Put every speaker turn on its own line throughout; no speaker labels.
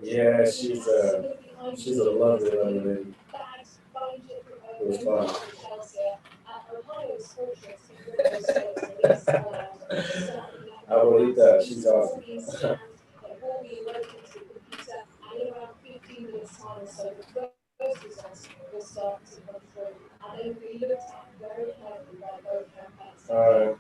Yeah, she's a lovely, lovely lady. It was fun. Abuelita, she's awesome. All right.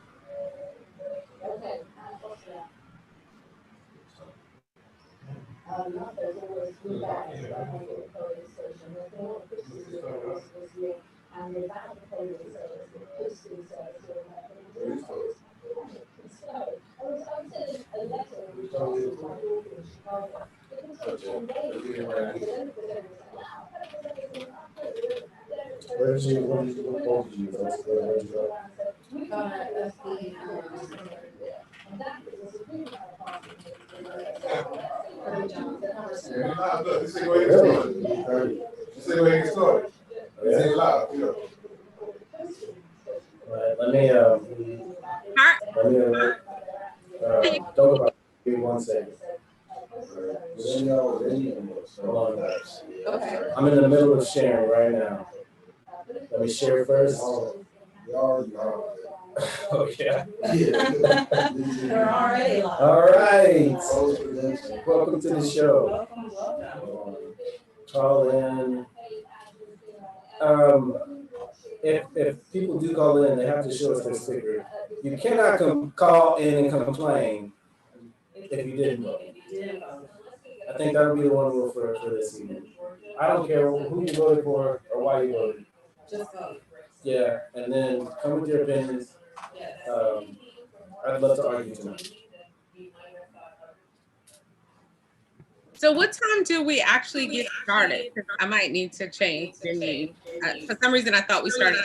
What did you, what phone did you use? Where did you go?
Nah, look, this ain't going to get
Really?
started. This ain't going to get started. This ain't live, you know.
All right,
Heart.
let me, talk about it. Give me 1 second. Then y'all, then you can hold on, guys. I'm in the middle of sharing right now. Let me share first.
Y'all.
Oh, yeah.
They're already live.
All right. Welcome to the show. Call in. If people do call in, they have to show us their sticker. You cannot call in and complain if you didn't vote. I think that would be the one rule for this evening. I don't care who you voted for or why you voted.
Just vote.
Yeah, and then come with your opinions. Um, I'd love to argue tonight.
So what time do we actually get started? 'Cause I might need to change venue. For some reason, I thought we started.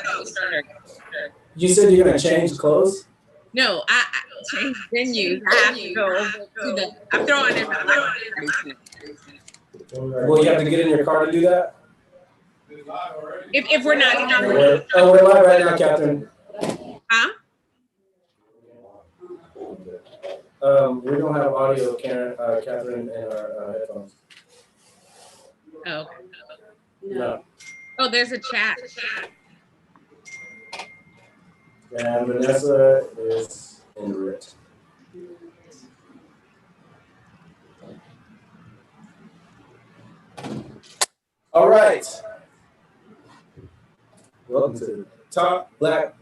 You said you're gonna change clothes?
No, I changed venues. I have to go to the. I'm throwing in my.
Well, you have to get in your car to do that?
If we're not starting,
We're live right now, Catherine.
huh?
We don't have audio, Catherine, in our headphones.
Oh, okay.
No.
Oh, there's a chat.
And Vanessa is in it. All right. Welcome to the Top Black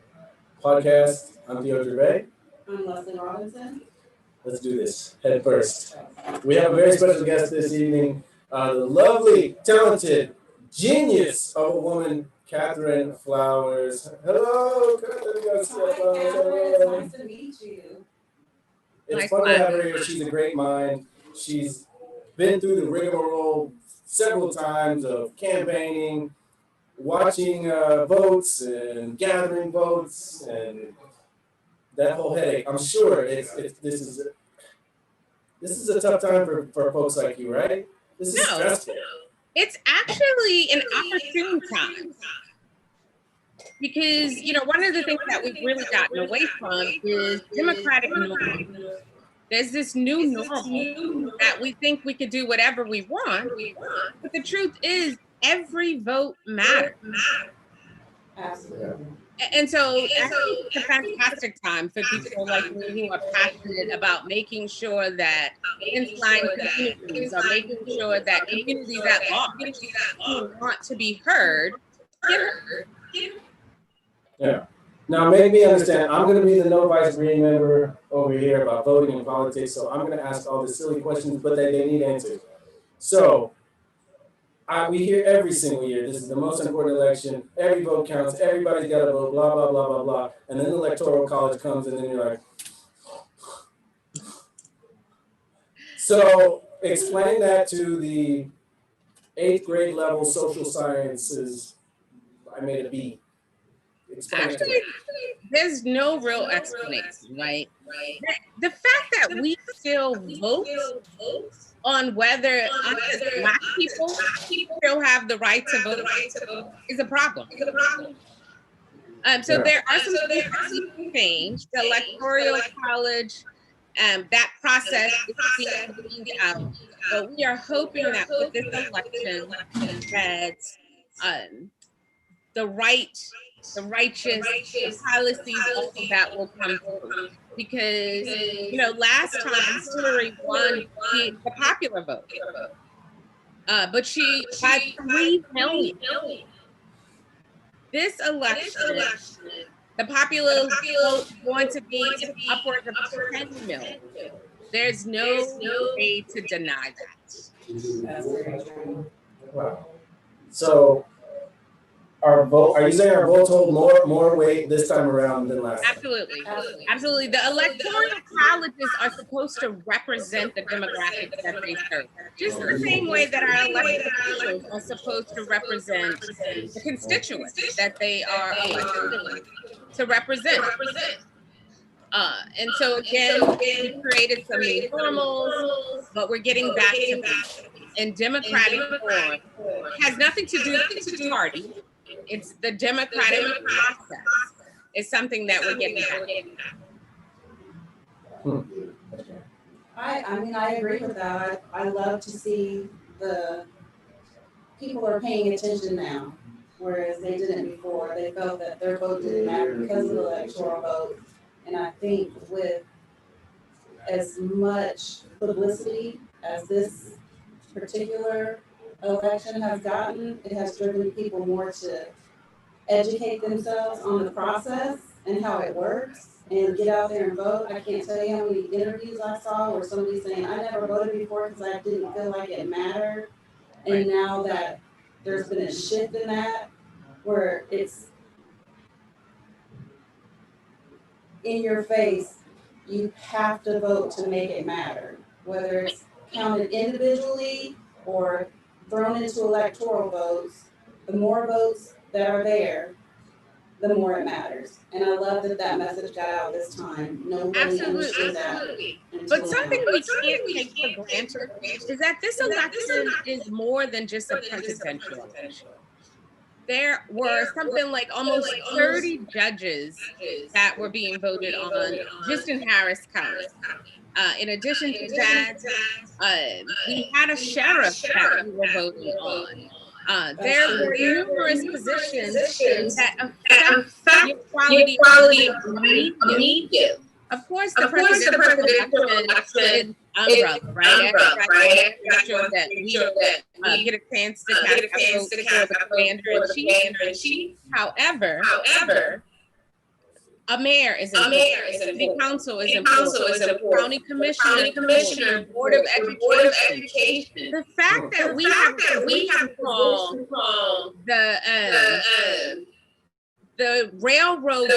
Podcast. I'm Theo Gervais.
I'm Leslie Robinson.
Let's do this head first. We have a very special guest this evening, the lovely, talented genius of a woman, Catherine Flowers. Hello, Catherine.
It's nice to meet you.
It's fun to have her here. She's a great mind. She's been through the rigmarole several times of campaigning, watching votes and gathering votes and that whole headache. I'm sure this is a tough time for folks like you, right? This is stressful.
It's actually an opportune time. Because, one of the things that we've really gotten away from is democratic norm. There's this new normal that we think we could do whatever we want. But the truth is, every vote matters.
Absolutely.
And so it's a fantastic time for people like me who are passionate about making sure that frontline communities are making sure that communities at large who want to be heard get heard.
Yeah. Now, make me understand. I'm going to be the no vice green member over here about voting and politics, so I'm going to ask all the silly questions, but they need answers. So, we hear every single year, this is the most important election, every vote counts, everybody's got to vote, blah, blah, blah, blah, blah. And then the electoral college comes, and then you're like, so explain that to the 8th grade level social sciences. I made a B.
Actually, there's no real explanation, right? The fact that we still vote on whether Black people still have the right to vote is a problem. So there are some things that need to change. The electoral college That process is being cleaned out. But we are hoping that with this election, that the righteous, the policies, all of that will come through. Because, last time Hillary won the popular vote, but she by 3 million. This election, the popular vote is going to be upwards of 10 million. There's no way to deny that.
That's very true.
Wow. So are you saying our votes hold more weight this time around than last time?
Absolutely. The electoral colleges are supposed to represent the demographics that they serve. Just the same way that our elected officials are supposed to represent the constituents that they are elected to represent. And so again, we created some new normals, but we're getting back to that. And democratic reform has nothing to do with the party. It's the democratic process. It's something that we're getting back.
I agree with that. I love to see the people are paying attention now, whereas they didn't before. They felt that their vote didn't matter because of the electoral vote. And I think with as much publicity as this particular election has gotten, it has driven people more to educate themselves on the process and how it works and get out there and vote. I can't tell you how many interviews I saw where somebody's saying, I never voted before because I didn't feel like it mattered. And now that there's been a shift in that, where it's in your face, you have to vote to make it matter, whether it's counted individually or thrown into electoral votes. The more votes that are there, the more it matters. And I love that message got out this time. Nobody understood that.
But something we can't take for granted is that this election is more than just a presidential election. There were something like almost 30 judges that were being voted on just in Harris County. In addition to that, we had a sheriff that we were voting on. There were numerous positions that affect the quality of media. Of course, the presidential election is umbrella, right? Make sure that we get a chance to cast a vote for the commander-in-chief. However, a mayor is important. City council is important. County commissioner, board of education. The fact that we have to call the railroad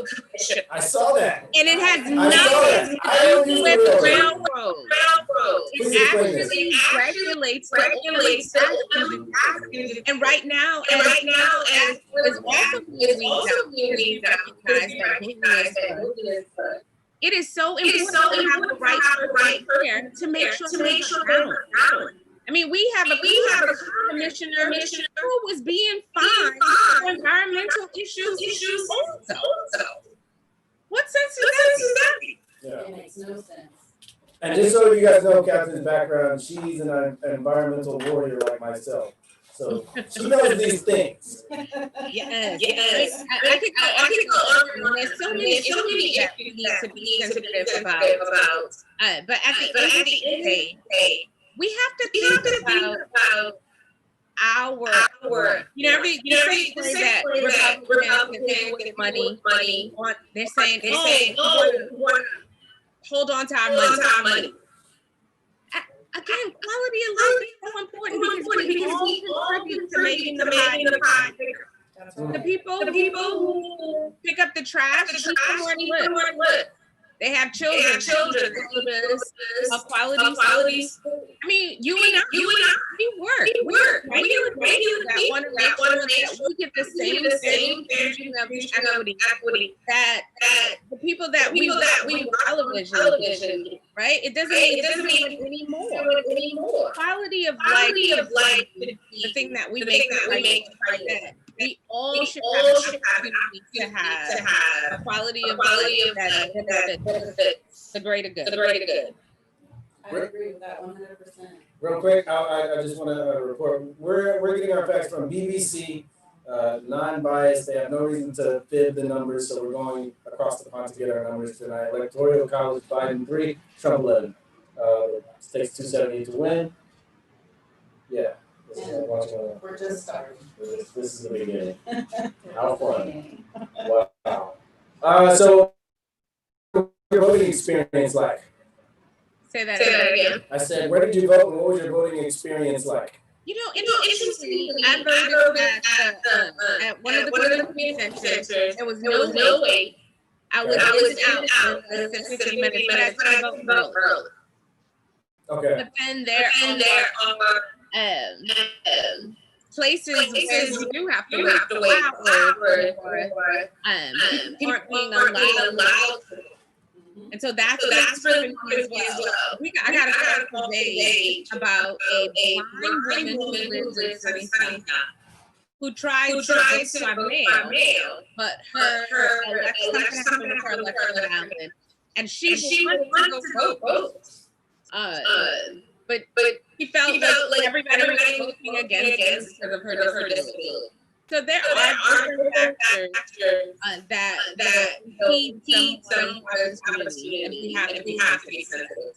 commission.
I saw that.
And it has nothing to do with railroad. It actually regulates the taxes. And right now, as also being recognized that it is so important to have the right person there to make sure that I mean, we have a commissioner who was being fined for environmental issues also. What sense does that make?
Yeah.
It makes no sense.
And just so you guys know Catherine's background, she's an environmental warrior like myself. So she knows these things.
Yes. I could go on. There's so many issues that we need to be sensitive about. But at the end of the day, we have to think about our you say that Republicans can with money. They're saying, hold on to our money. Again, quality of life is so important because we all contribute to making the pie bigger. The people who pick up the trash, keep them where they live. They have children of quality. I mean, you and I, we work. Regular people that want to make sure that we get the same version of equity that the people that we television, right? It doesn't mean anymore. Quality of life, the thing that we make right now. we all should have an opportunity to have a quality of life that benefits the greater good.
I agree with that 100%.
Real quick, I just want to report, we're getting our facts from BBC, non-biased. They have no reason to fib the numbers, so we're going across the pond to get our numbers tonight. Electoral College, Biden 3, Trump 11. States 270 to win. Yeah.
We're just starting.
This is the beginning. How fun. Wow. So, your voting experience like?
Say that again.
I said, where did you vote and what was your voting experience like?
You know, interestingly, I voted at one of the voting centers. There was no wait. I was out in 15 minutes, but I couldn't vote early.
Okay.
But then there are places where you do have to wait hours or people aren't being allowed. And so that's really as well. I got a call today about a blind woman who lives in Sunnyside who tried to vote by mail, but her election went out, and she wanted to go vote. But he felt like everybody was voting against her because of her disability. So there are different factors that keep some opportunity, and we have to be sensitive.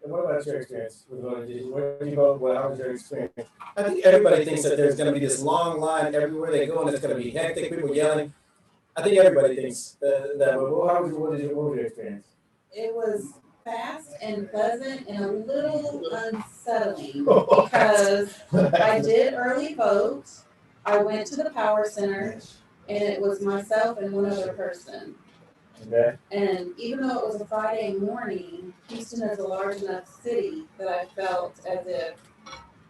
And what about your experience with voting? Where did you vote? How was your experience? I think everybody thinks that there's going to be this long line everywhere they go, and it's going to be hectic, people yelling. I think everybody thinks that. But what was your experience?
It was fast and pleasant and a little unsettling because I did early vote. I went to the Power Center, and it was myself and one other person.
Okay.
And even though it was a Friday morning, Houston is a large enough city that I felt as if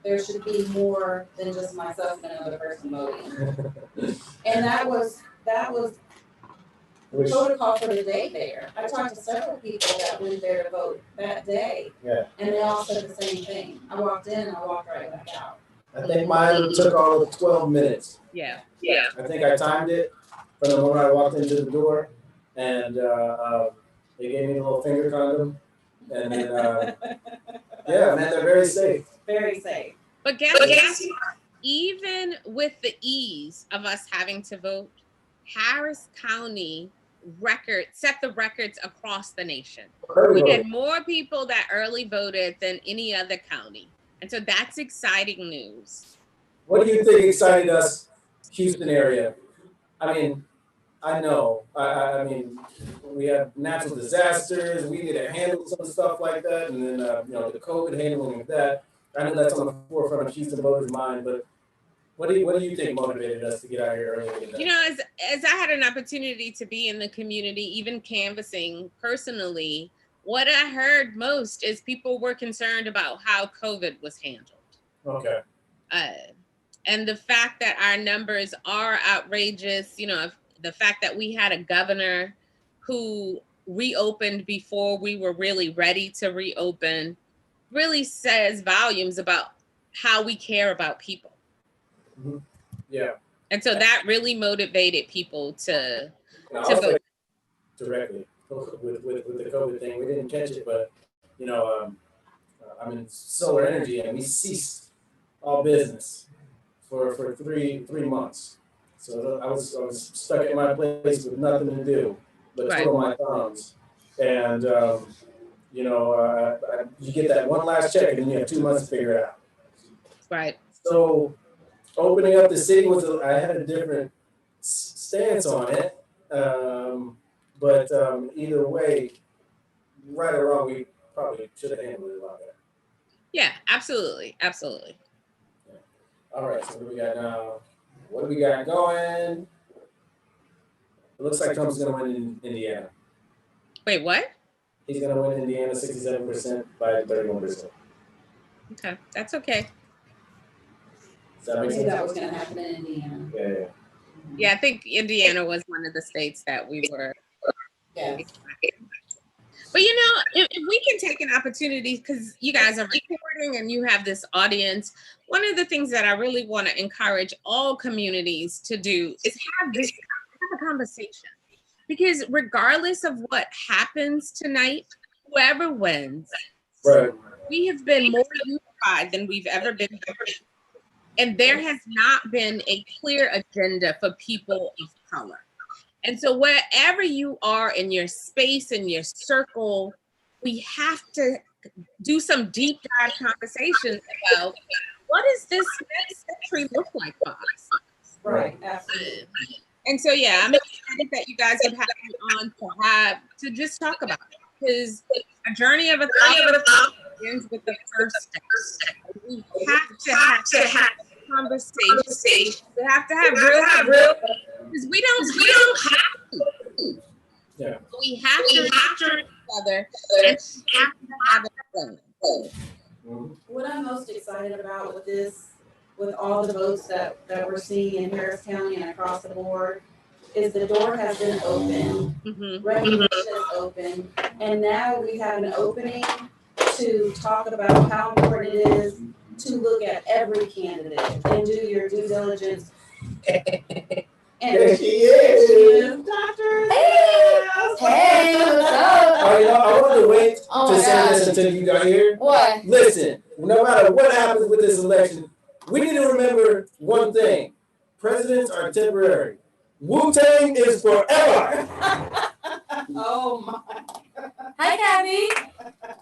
there should be more than just myself and another person voting. And that was protocol for the day there. I talked to several people that went there to vote that day.
Yeah.
And they all said the same thing. I walked in and I walked right back out.
I think mine took all of 12 minutes.
Yeah.
I think I timed it from the moment I walked into the door, and they gave me a little finger condom, and then yeah, man, they're very safe.
Very safe.
But guess what? Even with the ease of us having to vote, Harris County set the records across the nation. We had more people that early voted than any other county. And so that's exciting news.
What do you think excited us, Houston area? I mean, I know. I mean, we have natural disasters. We need to handle some stuff like that, and then the COVID handling of that. I know that's on the forefront of Houston voters' mind. But what do you think motivated us to get out here early?
You know, as I had an opportunity to be in the community, even canvassing personally, what I heard most is people were concerned about how COVID was handled.
Okay.
And the fact that our numbers are outrageous, the fact that we had a governor who reopened before we were really ready to reopen really says volumes about how we care about people.
Mm-hmm. Yeah.
And so that really motivated people to vote.
Directly. With the COVID thing, we didn't catch it, but I'm in solar energy, and we ceased all business for three months. So I was stuck in my place with nothing to do but twiddle my thumbs, and you get that one last check, and then you have 2 months to figure it out.
Right.
So opening up the city I had a different stance on it. But either way, right or wrong, we probably should have handled it a lot better.
Yeah, absolutely. Yeah.
All right, so what do we got now? What do we got going? It looks like Trump's going to win in Indiana.
Wait, what?
He's going to win Indiana 67% by 31%.
Okay, that's okay.
Does that make sense?
That was going to happen in Indiana.
Yeah.
Yeah, I think Indiana was one of the states that we were.
Yeah.
But if we can take an opportunity, because you guys are recording and you have this audience, one of the things that I really want to encourage all communities to do is have a conversation. Because regardless of what happens tonight, whoever wins,
Right.
we have been more unified than we've ever been before. And there has not been a clear agenda for people of color. And so wherever you are in your space, in your circle, we have to do some deep dive conversations about what does this next century look like for us?
Right, absolutely.
And so, yeah, I'm excited that you guys would have me on to just talk about it. Because a journey of a thought begins with the first step. We have to have conversations. We have to have real, because we don't have to.
Yeah.
We have to each other and have to have a plan.
What I'm most excited about with this, with all the votes that we're seeing in Harris County and across the board, is the door has been open, recognition is open, and now we have an opening to talk about how important it is to look at every candidate and do your due diligence. And
There she is.
Doctor.
Hey, what's up?
I wanted to wait
Oh
to
my
say
gosh.
this until you got here.
What?
Listen, no matter what happens with this election, we need to remember one thing. Presidents are temporary. Wu-Tang is forever.
Oh my.
Hi, Kathy.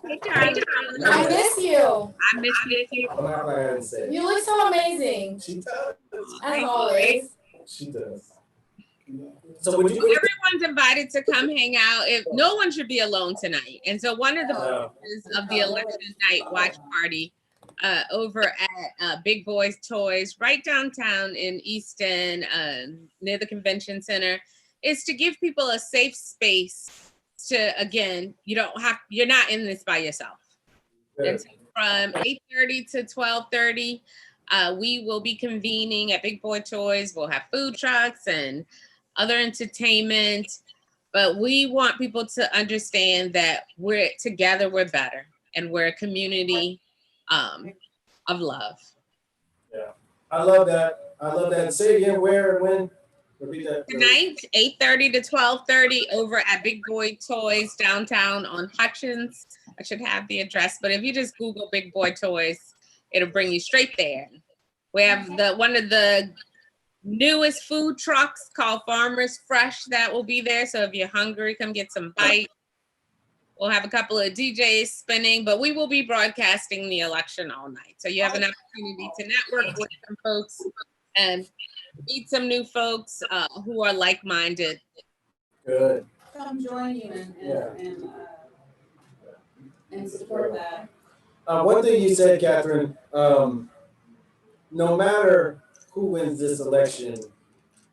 Hey, Charlie.
I miss you.
I miss you.
I'm not glad I didn't say it.
You look so amazing,
She does.
as always.
She does. So would you?
Everyone's invited to come hang out. If no one should be alone tonight. And so one of the purposes of the election night watch party over at Big Boys Toys, right downtown in Easton, near the convention center, is to give people a safe space to, again, you're not in this by yourself. And so from 8:30 to 12:30, we will be convening at Big Boy Toys. We'll have food trucks and other entertainment, but we want people to understand that we're together, we're better, and we're a community of love.
Yeah, I love that. I love that. Say again, where and when. Repeat that.
Tonight, 8:30 to 12:30 over at Big Boy Toys downtown on Hutchins. I should have the address, but if you just Google Big Boy Toys, it'll bring you straight there. We have one of the newest food trucks called Farmers Fresh that will be there. So if you're hungry, come get some bites. We'll have a couple of DJs spinning, but we will be broadcasting the election all night. So you have an opportunity to network with some folks and meet some new folks who are like-minded.
Good.
Come join you and support that.
One thing you said, Catherine, no matter who wins this election,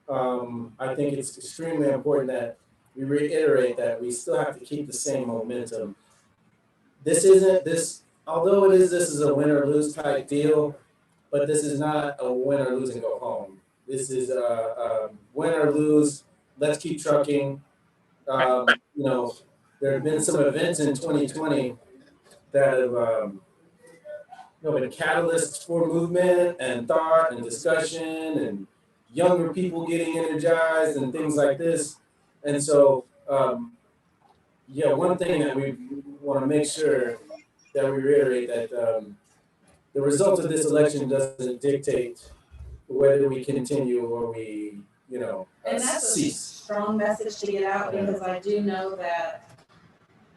I think it's extremely important that we reiterate that we still have to keep the same momentum. This is a win or lose type deal, but this is not a win or lose and go home. This is a win or lose. Let's keep trucking. There have been some events in 2020 that have been catalysts for movement and thought and discussion and younger people getting energized and things like this. And so, one thing that we want to make sure that we reiterate that the result of this election doesn't dictate whether we continue or we,
And that's a
cease.
strong message to get out, because I do know that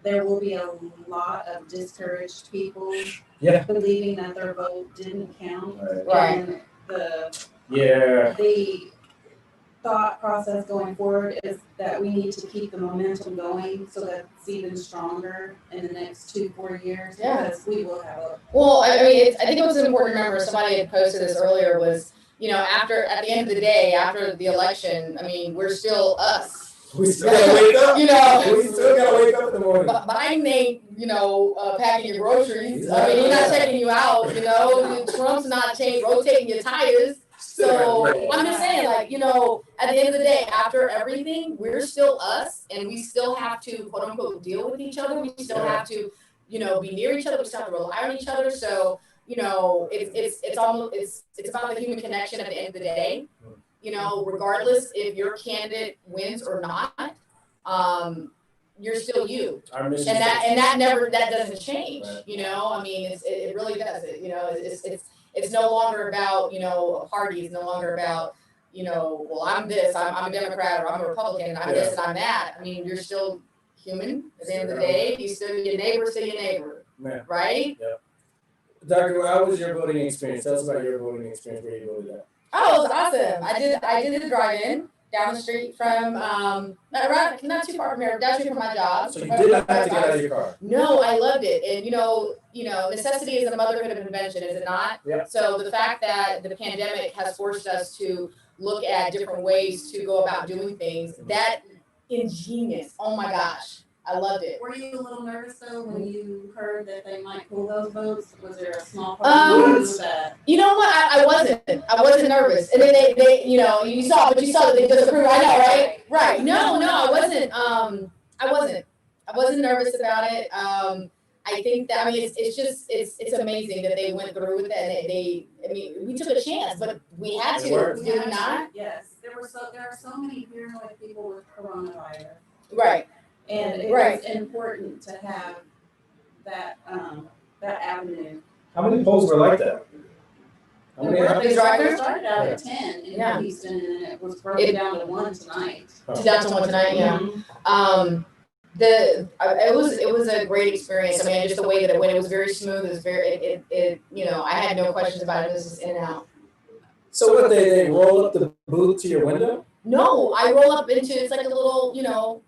there will be a lot of discouraged people believing that their vote didn't count.
Right.
And the
Yeah.
thought process going forward is that we need to keep the momentum going so that it's even stronger in the next 2-4 years.
Yeah.
Because we will have a.
Well, I mean, I think it was important to remember, somebody had posted this earlier, was, at the end of the day, after the election, I mean, we're still us.
We still gotta wake up. We still gotta wake up in the morning.
Biden ain't, packing your groceries. I mean, he's not checking you out, Trump's not rotating your tires. So
Yeah.
I'm just saying, like, you know, at the end of the day, after everything, we're still us, and we still have to quote unquote deal with each other. We still
Yeah.
have to, you know, be near each other. We still have to rely on each other. So, you know, it's almost it's about the human connection at the end of the day. You know, regardless if your candidate wins or not, you're still you.
Our mission.
And that doesn't change.
Right.
You know, I mean, it really does. You know, it's no longer about, you know, a party. It's no longer about, you know, well, I'm this, I'm a Democrat, or I'm a Republican, and I'm this and I'm that. I mean, you're still human at the end of the day. You still your neighbor,
Yeah.
right?
Dr. How was your voting experience? Tell us about your voting experience, where you voted at.
Oh, it was awesome. I did the drive-in down the street from not too far from here, down the street from my job.
So you did not have to get out of your car.
No, I loved it. And you know, necessity is the motherhood of invention, is it not?
Yeah.
So the fact that the pandemic has forced us to look at different ways to go about doing things, that ingenious. Oh my gosh. I loved it.
Were you a little nervous though when you heard that they might pull those votes? Was there a small part of you that?
You know what? I wasn't nervous. And then they you know, you saw that they disapproved. I know, right? Right. No, I wasn't. I wasn't nervous about it. I think that, I mean, it's amazing that they went through with it, and I mean, we took a chance, but we had to, did we not?
Yes, there are so many paranoid people with coronavirus.
Right.
And it was important to have that avenue.
How many polls were like that? How many?
They started out at 10 in Houston, and then it was broken down to 1 tonight.
Down to 1 tonight, yeah.
Mm-hmm.
It was a great experience. I mean, just the way that it went, it was very smooth. It was very, you know, I had no questions about it. It was just in and out.
So what, they roll up the booth to your window?
No, I roll up into, it's like a little, you know,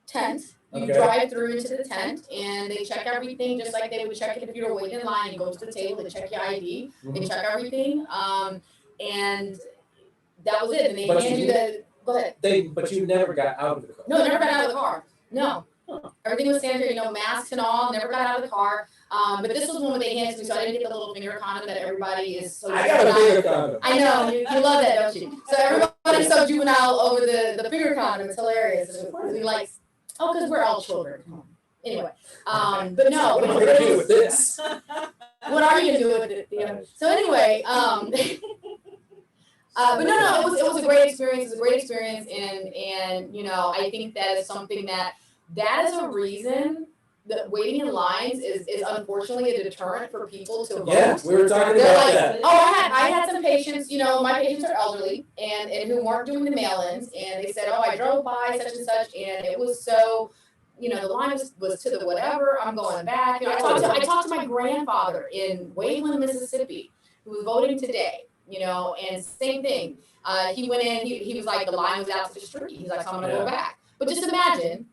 tent. You
Okay.
drive through into the tent, and they check everything just like they would check it if you were waiting in line. You go to the table, they check your ID, they check everything, and that was it. And they
But
hand you the, go ahead.
But you never got out of the car.
No, never got out of the car. No. Everything was sanitary, you know, masks and all, never got out of the car. But this was one where they handed to me, so I didn't get the little finger condom that everybody is so
I got a finger condom.
I know, you love that, don't you? So everybody's so juvenile over the finger condom, it's hilarious. And of course we like, because we're all children. Anyway, but no.
What am I gonna do with this?
What are you gonna do with it? You know? So anyway, but no, it was a great experience. It was a great experience, and you know, I think that is something that is a reason that waiting in lines is unfortunately a deterrent for people to vote.
Yeah, we were talking
They're
about
like,
that.
oh, I had some patients, you know, my patients are elderly and who weren't doing the mail-ins, and they said, oh, I drove by such and such, and it was so, you know, the line was to the whatever, I'm going back. You know, I talked to my grandfather in Wayland, Mississippi, who was voting today, you know, and same thing. He went in, he was like, the line was out to the street. He's like, so I'm gonna go back. But just imagine,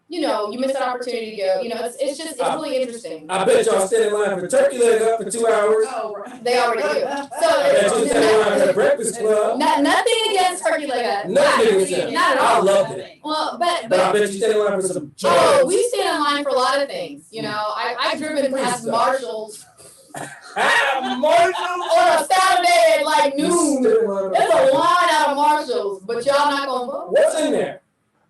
you know, you miss an opportunity to go. You know, it's really interesting.
I bet y'all stand in line for turkey leg up for 2 hours.
Oh, right.
They already do.
I bet you stand in line for the breakfast club.
Nothing against turkey leg up.
Nothing against that.
Not at
I
all.
loved it.
Well,
But I
but
bet you stand in line for some
oh,
chicken.
we stand in line for a lot of things. You know, I've driven past Marshalls
Marshall.
on a Saturday at like noon. There's a line out of Marshalls, but y'all not gonna vote.
What's in there?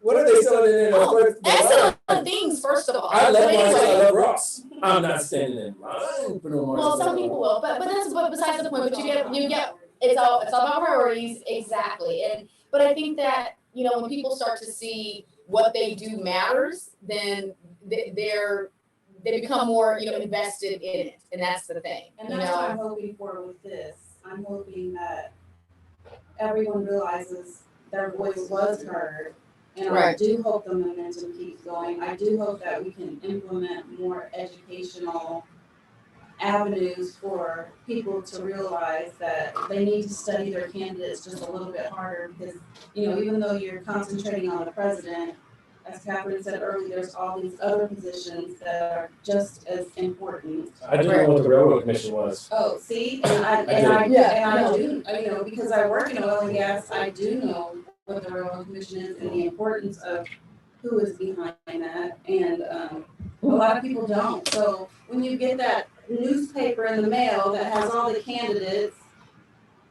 What are they selling in there?
Oh, excellent things, first of all.
I love
But
Marshall. I
anyway,
love Ross. I'm not standing in line for no Marshall.
well, some people will, but that's besides the point. But you get it's all about priorities, exactly. But I think that, you know, when people start to see what they do matters, then they become more, you know, invested in it, and that's the thing.
And
you
that's what I'm
know,
hoping for with this. I'm hoping that everyone realizes their voice was heard. And I
Right.
do hope the momentum keeps going. I do hope that we can implement more educational avenues for people to realize that they need to study their candidates just a little bit harder, because, you know, even though you're concentrating on the president, as Catherine said earlier, there's all these other positions that are just as important.
I didn't know what the railroad commission was.
Oh, see, and I do, you know, because I work in oil and gas, I do know what the railroad commission is and the importance of who is behind that, and a lot of people don't. So when you get that newspaper in the mail that has all the candidates,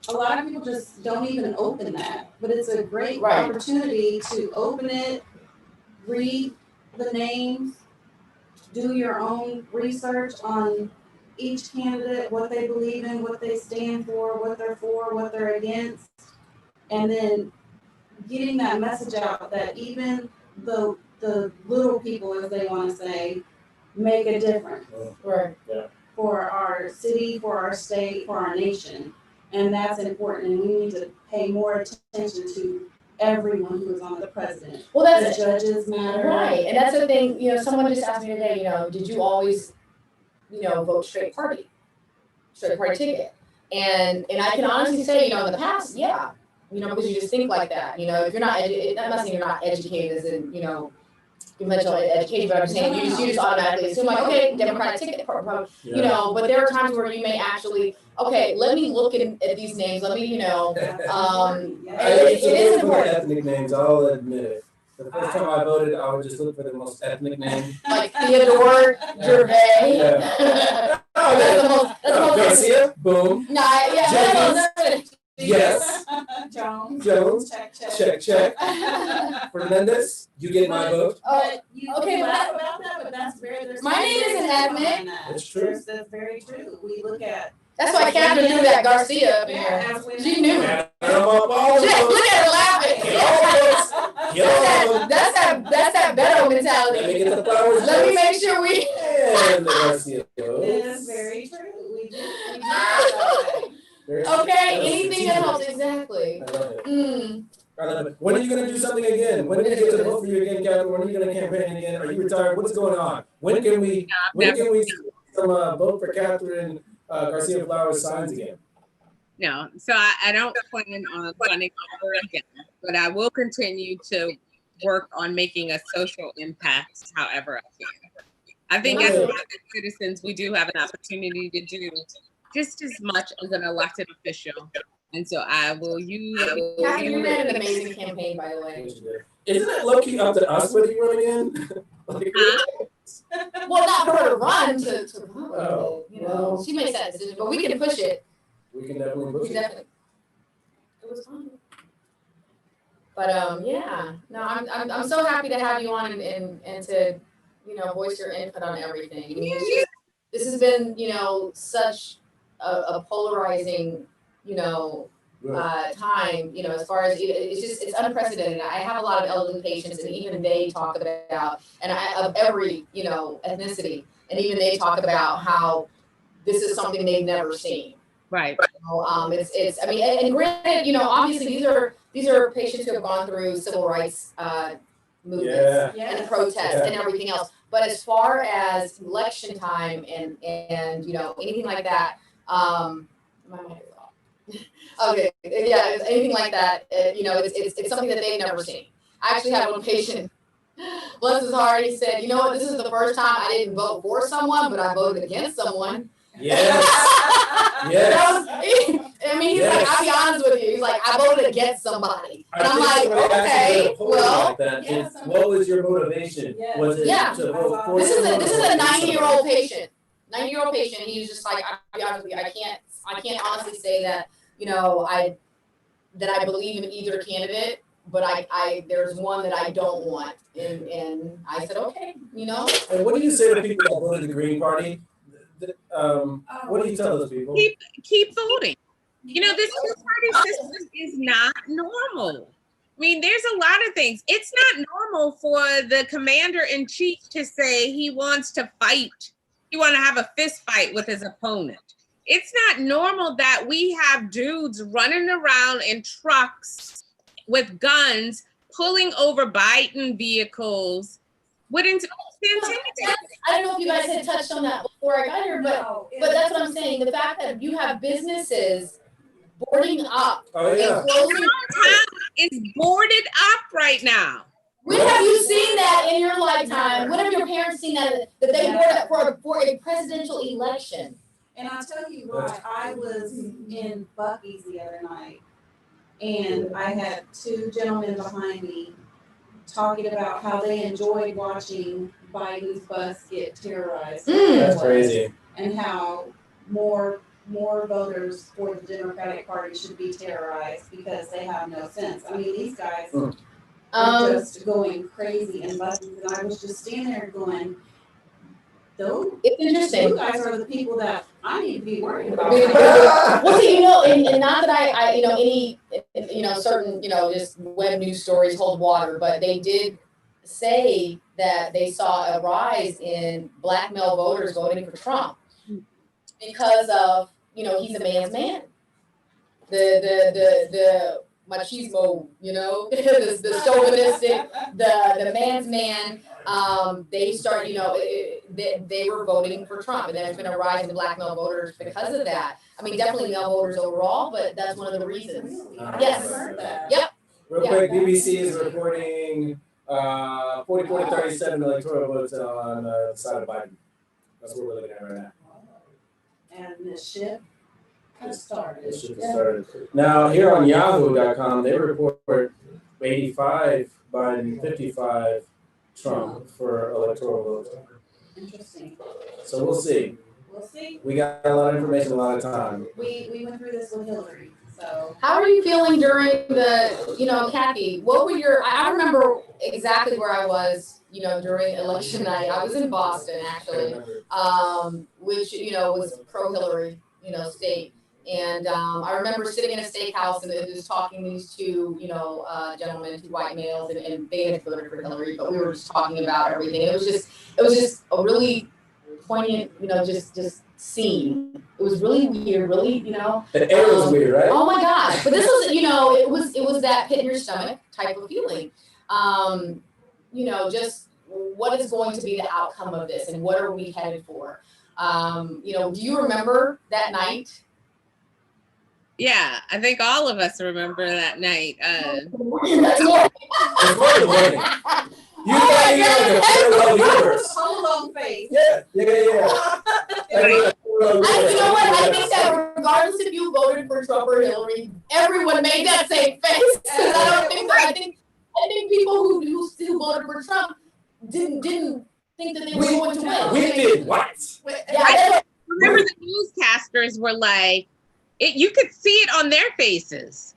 a lot of people just don't even open that, but it's a great
Right.
opportunity to open it, read the names, do your own research on each candidate, what they believe in, what they stand for, what they're against, and then getting that message out that even the little people, as they want to say, make a difference
Right.
for our city, for our state, for our nation. And that's important. And we need to pay more attention to everyone who is on the president.
Well, that's
The judges matter.
right. And that's the thing, someone just asked me today, did you always, vote straight party ticket? And I can honestly say, in the past, yeah, because you just think like that. If you're not, I'm not saying you're not educated as in, conventional education, but I'm saying you just automatically assume like, okay, Democratic ticket, but there are times where you may actually, okay, let me look at these names, let me,
I used to
it is
look for
important.
ethnic names, I'll admit it. The first time I voted, I would just look for the most ethnic name.
Like Theodore Gervais.
Yeah.
That's the most,
Garcia, boom. Yes.
Jones.
Check. Fernandez, you get my vote.
But you
Okay,
laugh about that, but that's very, there's.
My name isn't ethnic.
It's true.
That's very true. We look at.
That's why Catherine threw that Garcia up in here.
As women.
She knew.
And I'm up all of
Look
them.
at her laughing.
Get all of them.
That's that Beto
Let me
mentality.
get the flowers.
Let me make sure we.
And the Garcia
It
votes.
is very true. We do that.
Very
Okay,
true.
anything that helps, exactly.
I love it.
Mm.
I love it. When are you going to do something again? When do you get to vote for you again, Catherine? When are you going to campaign again? Are you retired? What's going on? When can we see some vote for Catherine Garcia Flowers signs again?
No, so I don't plan on running ever again, but I will continue to work on making a social impact however I can. I think as elected citizens, we do have an opportunity to do just as much as an elected official. And so I will use.
Catherine, you ran an amazing campaign, by the way.
Isn't it low-key up to us whether you run again? Like,
Well, not for her to run to run,
Oh,
but, she makes that decision, but we can push it.
we can definitely
We
push it.
definitely. It was fun. But yeah, no, I'm so happy to have you on and to voice your input on everything. I mean, this has been such a polarizing time, as far as it's unprecedented. I have a lot of elderly patients, and even they talk about, of every ethnicity, and even they talk about how this is something they've never seen.
Right.
It's I mean, and granted, obviously these are patients who have gone through civil rights movements and protests and everything else. But as far as election time and anything like that, my mic is off. Okay, yeah, anything like that, it's something that they've never seen. I actually had one patient, bless his heart, he said, this is the first time I didn't vote for someone, but I voted against someone.
Yes. Yes.
I mean, he's like, I'll be honest with you. He's like, I voted against somebody. And I'm like, okay, well,
what was your motivation? Was it to vote for
this is
someone?
a 90-year-old patient. 90-year-old patient. He was just like, I'll be honest with you, I can't honestly say that, I believe in either candidate, but I there's one that I don't want. And I said, okay,
And what do you say to people that voted the Green Party? What do you tell those people?
Keep voting. This two-party system is not normal. I mean, there's a lot of things. It's not normal for the commander-in-chief to say he wants to fight. He wants to have a fist fight with his opponent. It's not normal that we have dudes running around in trucks with guns, pulling over Biden vehicles with
I don't know if you guys had touched on that before I got here, but that's what I'm saying. The fact that you have businesses boarding up and closing
is boarded up right now.
When have you seen that in your lifetime? When have your parents seen that they board up for a presidential election?
And I'll tell you why. I was in Buc-ee's the other night, and I had two gentlemen behind me talking about how they enjoyed watching Biden's bus get terrorized.
That's crazy.
And how more more voters for the Democratic Party should be terrorized because they have no sense. I mean, these guys are just going crazy and buttons, and I was just standing there going, "Those
It's interesting.
you guys are the people that I need to be worried about."
Well, see, and not that I, any, certain, just web news stories hold water, but they did say that they saw a rise in black male voters voting for Trump because of, he's a man's man. The machismo, the chauvinistic, the man's man. They start, they were voting for Trump, and there's been a rise in black male voters because of that. I mean, definitely male voters overall, but that's one of the reasons. Yes. Yep.
Real quick, BBC is reporting 44 to 37 electoral votes on the side of Biden. That's what we're looking at right now.
And the ship has started.
It should have started. Now, here on Yahoo.com, they report 85 Biden, 55 Trump for electoral votes.
Interesting.
So we'll see.
We'll see.
We got a lot of information, a lot of time.
We went through this with Hillary. So
how are you feeling during the, Kathy, what were I remember exactly where I was, during election night. I was in Boston, actually, which, was pro-Hillary, state. And I remember sitting in a steakhouse and just talking to these two, gentlemen, two white males, and they had voted for Hillary, but we were just talking about everything. It was just a really poignant, just scene. It was really weird, really,
The air was weird, right?
Oh my gosh! But this was, it was that pit in your stomach type of feeling. Just what is going to be the outcome of this, and what are we headed for? Do you remember that night?
Yeah, I think all of us remember that night.
It's more than morning. You got like a parallel universe.
hold on, face.
Yeah.
You know what? I think that regardless if you voted for Trump or Hillary, everyone made that same face. I think people who voted for Trump didn't think that they were going to win.
We did what?
Yeah.
Remember the newscasters were like, you could see it on their faces.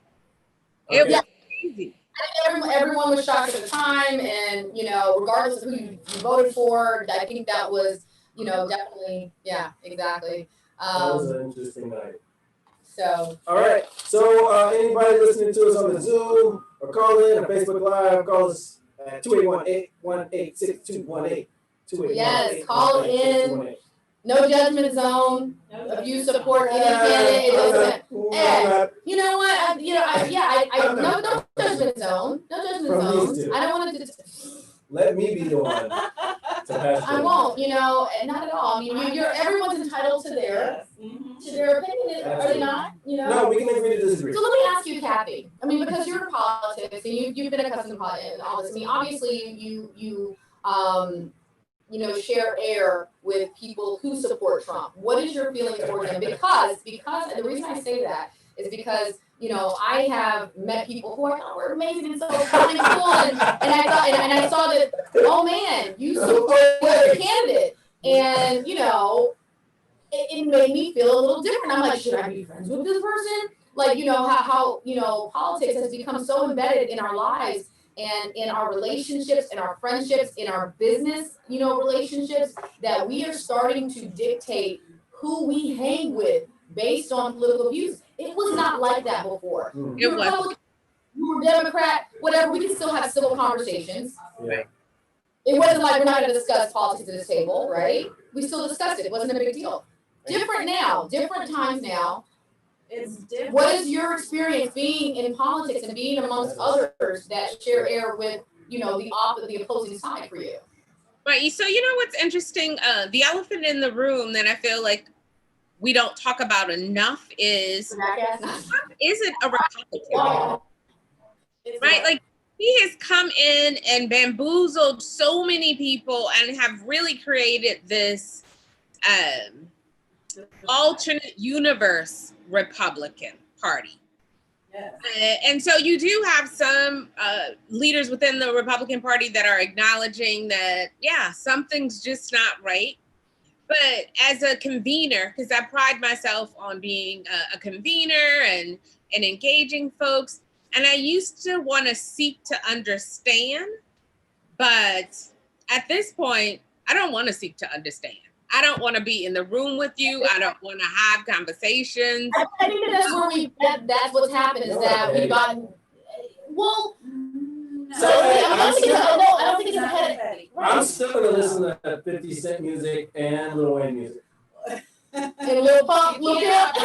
It was crazy.
I think everyone was shocked at the time, and regardless of who you voted for, I think that was, definitely, yeah, exactly.
That was an interesting night.
So.
All right. So anybody listening to us on the Zoom or call in or Facebook Live, call us at 281-818-6218.
Yes, call in. No judgment zone. If you support any candidate, it doesn't. And you know what? No judgment zone. No judgment zone. I don't want to.
Let me be the one to pass.
I won't. Not at all. I mean, everyone's entitled to their opinion, are they not?
No, we can agree to disagree.
So let me ask you, Kathy. I mean, because you're in politics and you've been accustomed to all this. I mean, obviously you share air with people who support Trump. What is your feeling toward them? Because the reason I say that is because I have met people who I thought were amazing and so kind and cool, and I saw that, oh man, you support your candidate, and it made me feel a little different. I'm like, should I be friends with this person? Like, how politics has become so embedded in our lives and in our relationships, in our friendships, in our business, relationships, that we are starting to dictate who we hang with based on political views. It was not like that before. You were Republican, you were Democrat, whatever, we can still have civil conversations.
Yeah.
It wasn't like we're not going to discuss politics at this table, right? We still discussed it. It wasn't a big deal. Different now, different times now.
It's different.
What is your experience being in politics and being amongst others that share air with, the opposing side for you?
Right. So what's interesting? The elephant in the room that I feel like we don't talk about enough is Trump isn't a Republican, right? Like he has come in and bamboozled so many people and have really created this alternate universe Republican Party.
Yes.
And so you do have some leaders within the Republican Party that are acknowledging that, yeah, something's just not right. But as a convener, because I pride myself on being a convener and engaging folks, and I used to want to seek to understand, but at this point, I don't want to seek to understand. I don't want to be in the room with you. I don't want to have conversations.
I think that's where that's what's happened is that we've gotten, well,
So,
I don't think it's a headache.
I'm still gonna listen to 50 Cent music and Lil Wayne music.
And Lil Pump, Lil Pimp.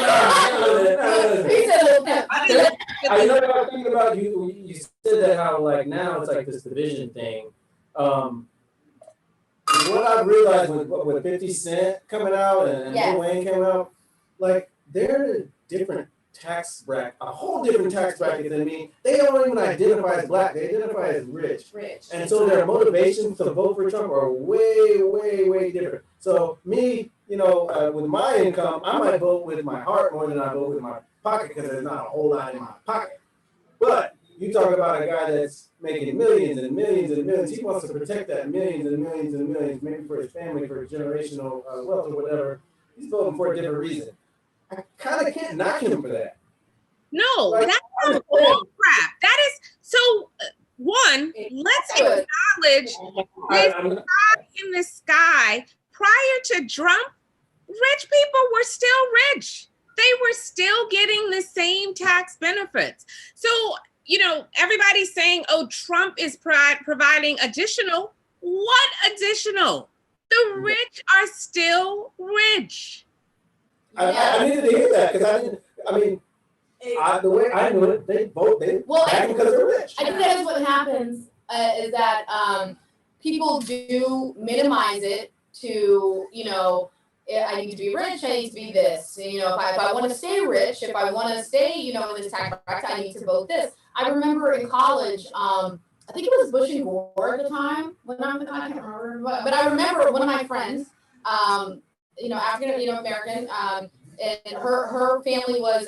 He said Lil Pimp.
I know what I'm thinking about. You said that how like now it's like this division thing. What I've realized with 50 Cent coming out and
Yes.
Lil Wayne coming out, like they're a different tax bracket, a whole different tax bracket than me. They don't even identify as black; they identify as rich. And so their motivations to vote for Trump are way, way, way different. So me, with my income, I might vote with my heart more than I vote with my pocket because there's not a whole lot in my pocket. But you talk about a guy that's making millions and millions and millions. He wants to protect that millions and millions and millions, maybe for his family, for generational wealth or whatever. He's voting for a different reason. I kind of can't knock him for that.
No,
Like,
that's not bull crap. That is so. One, let's acknowledge this guy in the sky. Prior to Trump, rich people were still rich. They were still getting the same tax benefits. So, everybody's saying, oh, Trump is providing additional. What additional? The rich are still rich.
I needed to hear that because the way I knew it, they vote, back because they're rich.
I think that is what happens is that people do minimize it to, I need to be rich, I need to be this. If I want to stay rich, if I want to stay, in this tax bracket, I need to vote this. I remember in college, I think it was Bush and Gore at the time I can't remember, but I remember one of my friends, African, American, and her family was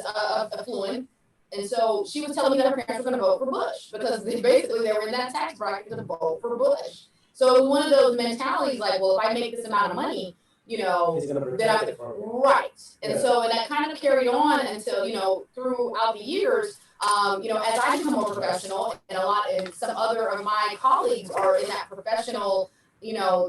affluent. And so she was telling me that her parents were going to vote for Bush because they were in that tax bracket to vote for Bush. So it was one of those mentalities like, well, if I make this amount of money,
He's gonna protect it for me.
right. And so, and that kind of carried on until, throughout the years, as I become more professional and some other of my colleagues are in that professional,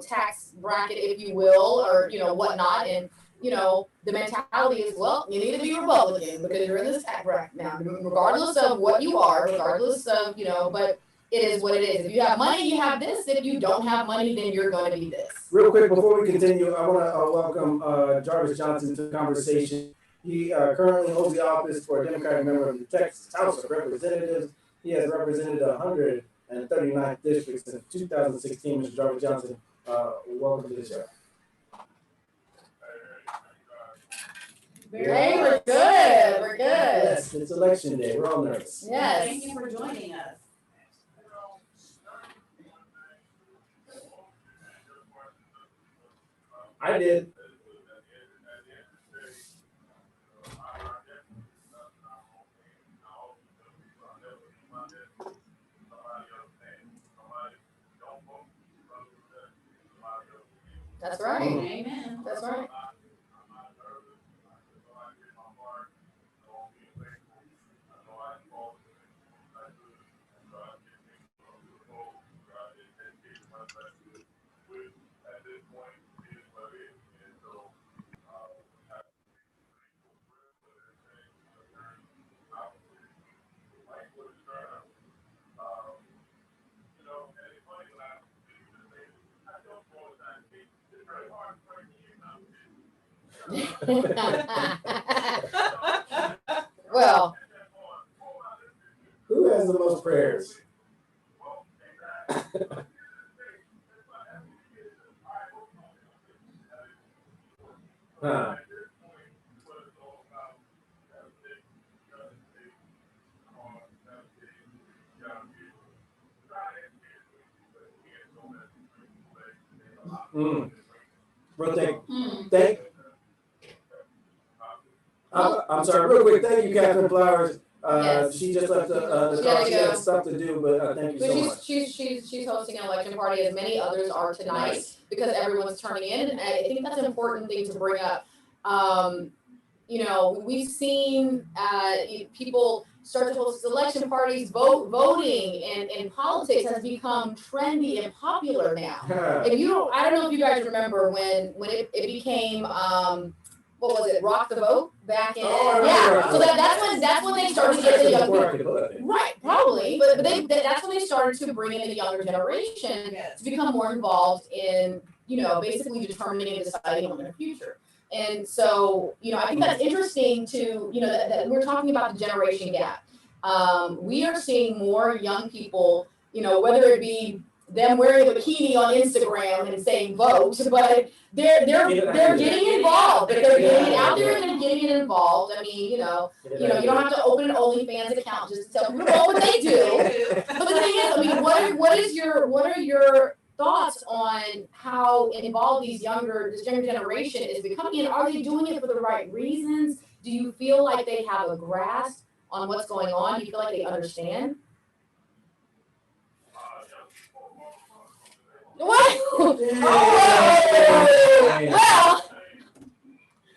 tax bracket, if you will, or, whatnot. And, the mentality is, well, you need to be Republican because you're in this tax bracket now, regardless of what you are, regardless of, but it is what it is. If you have money, you have this. If you don't have money, then you're going to be this.
Real quick, before we continue, I want to welcome Jarvis Johnson to the conversation. He currently holds the office for a Democratic member of the Texas House of Representatives. He has represented 139 districts since 2016. Mr. Jarvis Johnson, welcome to the show.
Hey, we're good. We're good.
Yes, it's election day. We're all nervous.
Yes.
Thank you for joining us.
I did.
That's right.
Amen.
That's right. Well,
Who has the most prayers? Huh. Bro, I'm sorry, real quick. Thank you, Catherine Flowers.
Yes.
She just left the
She
car.
had to
She had
go.
stuff to do, but thank you
But
so much.
she's hosting an election party, as many others are tonight,
Nice.
because everyone's turning in, and I think that's an important thing to bring up. You know, we've seen people start to host election parties. Voting and politics has become trendy and popular now. If you, I don't know if you guys remember when it became what was it, Rock the Vote back in?
Oh, I remember
Yeah.
Rock the
So
Vote.
that's when they started to get the young
Before I
people.
could vote, I think.
Right, probably, but that's when they started to bring in the younger generation
Yes.
to become more involved in, basically determining and deciding on their future. And so, I think that's interesting to, that we're talking about the generation gap. We are seeing more young people, whether it be them wearing a bikini on Instagram and saying vote, but they're getting involved. They're getting it out there and they're getting it involved. I mean, you don't have to open an OnlyFans account just to tell people what they do. But the thing is, I mean, what are your thoughts on how involved this younger generation is becoming, and are they doing it for the right reasons? Do you feel like they have a grasp on what's going on? Do you feel like they understand? What? Oh, well,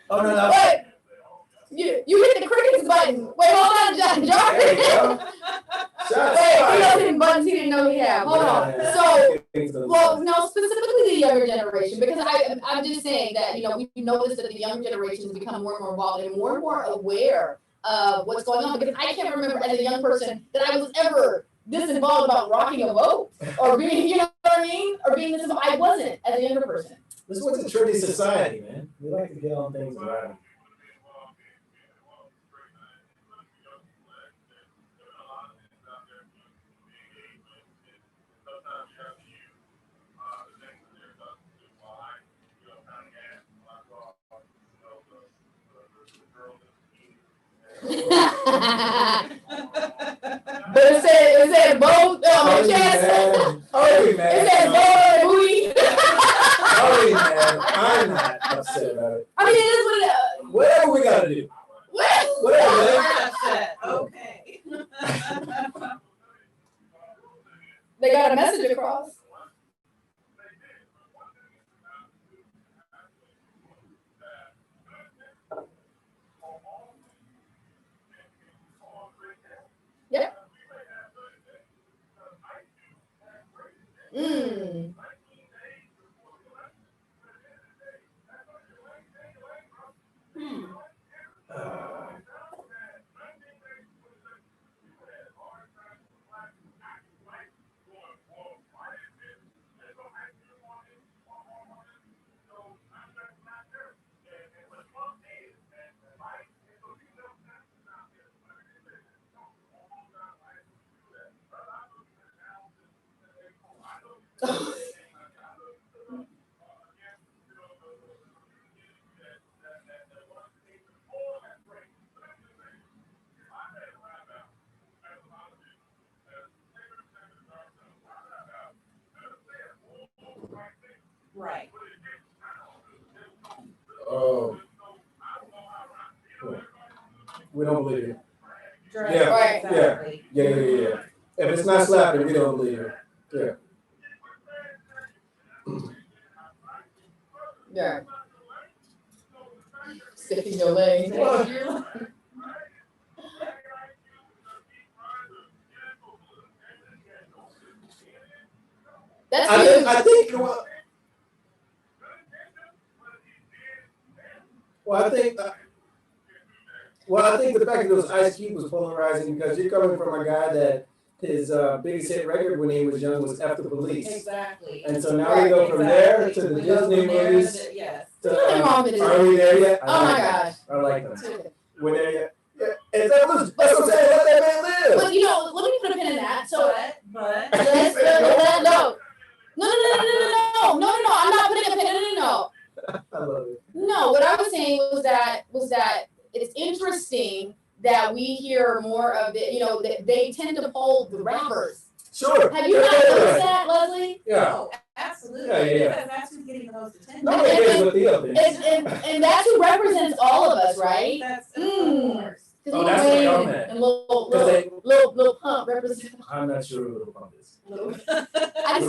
Oh no.
wait. You hit the crickets button. Wait, hold on, John.
There you go. Shots
Wait, he
fired.
was hitting buttons he didn't know he had. Hold on. So, well, no, specifically the younger generation, because I'm just saying that, we noticed that the younger generation has become more and more involved and more aware of what's going on. Because I can't remember as a young person that I was ever this involved about rocking a vote or being, you know what I mean? Or being this involved. I wasn't as a younger person.
This was a trendy society, man. We like to get on things around.
But it said vote on my chest.
Hurry, man.
It said vote on the booty.
Hurry, man. I'm not upset about it.
I mean, it is what it is.
Whatever we gotta do. Whatever, man.
Upset. Okay.
They got a message across. Yep. Mm.
Right.
Oh. We don't believe it.
Right.
Yeah.
Right.
Exactly.
Yeah. If it's not slapping, we don't believe it. Yeah.
Yeah. Stick in your leg. That's huge.
I think the fact that it was Ice Cube was polarizing because you're coming from a guy that his biggest hit record when he was young was F the Police.
Exactly.
And so now we go from there to the
We go
Disney
from there
movies.
to- Yes.
Nothing wrong with it.
Are we there yet?
Oh my gosh.
I like them. We're there yet? Yeah. And that's what I'm saying. Let that man live.
But let me put a pin in that. So
But
no, I'm not putting a pin in it. No.
I love it.
No, what I was saying was that it's interesting that we hear more of the, they tend to poll the rappers.
Sure.
Have you not noticed that, Leslie?
Yeah.
oh, absolutely.
Yeah.
Because that's who's getting the most attention.
Nobody cares what the other is.
And that's who represents all of us, right?
That's
Mm.
of course.
Oh, that's what y'all meant.
And little
I'm not sure what a little pump is.
I
Little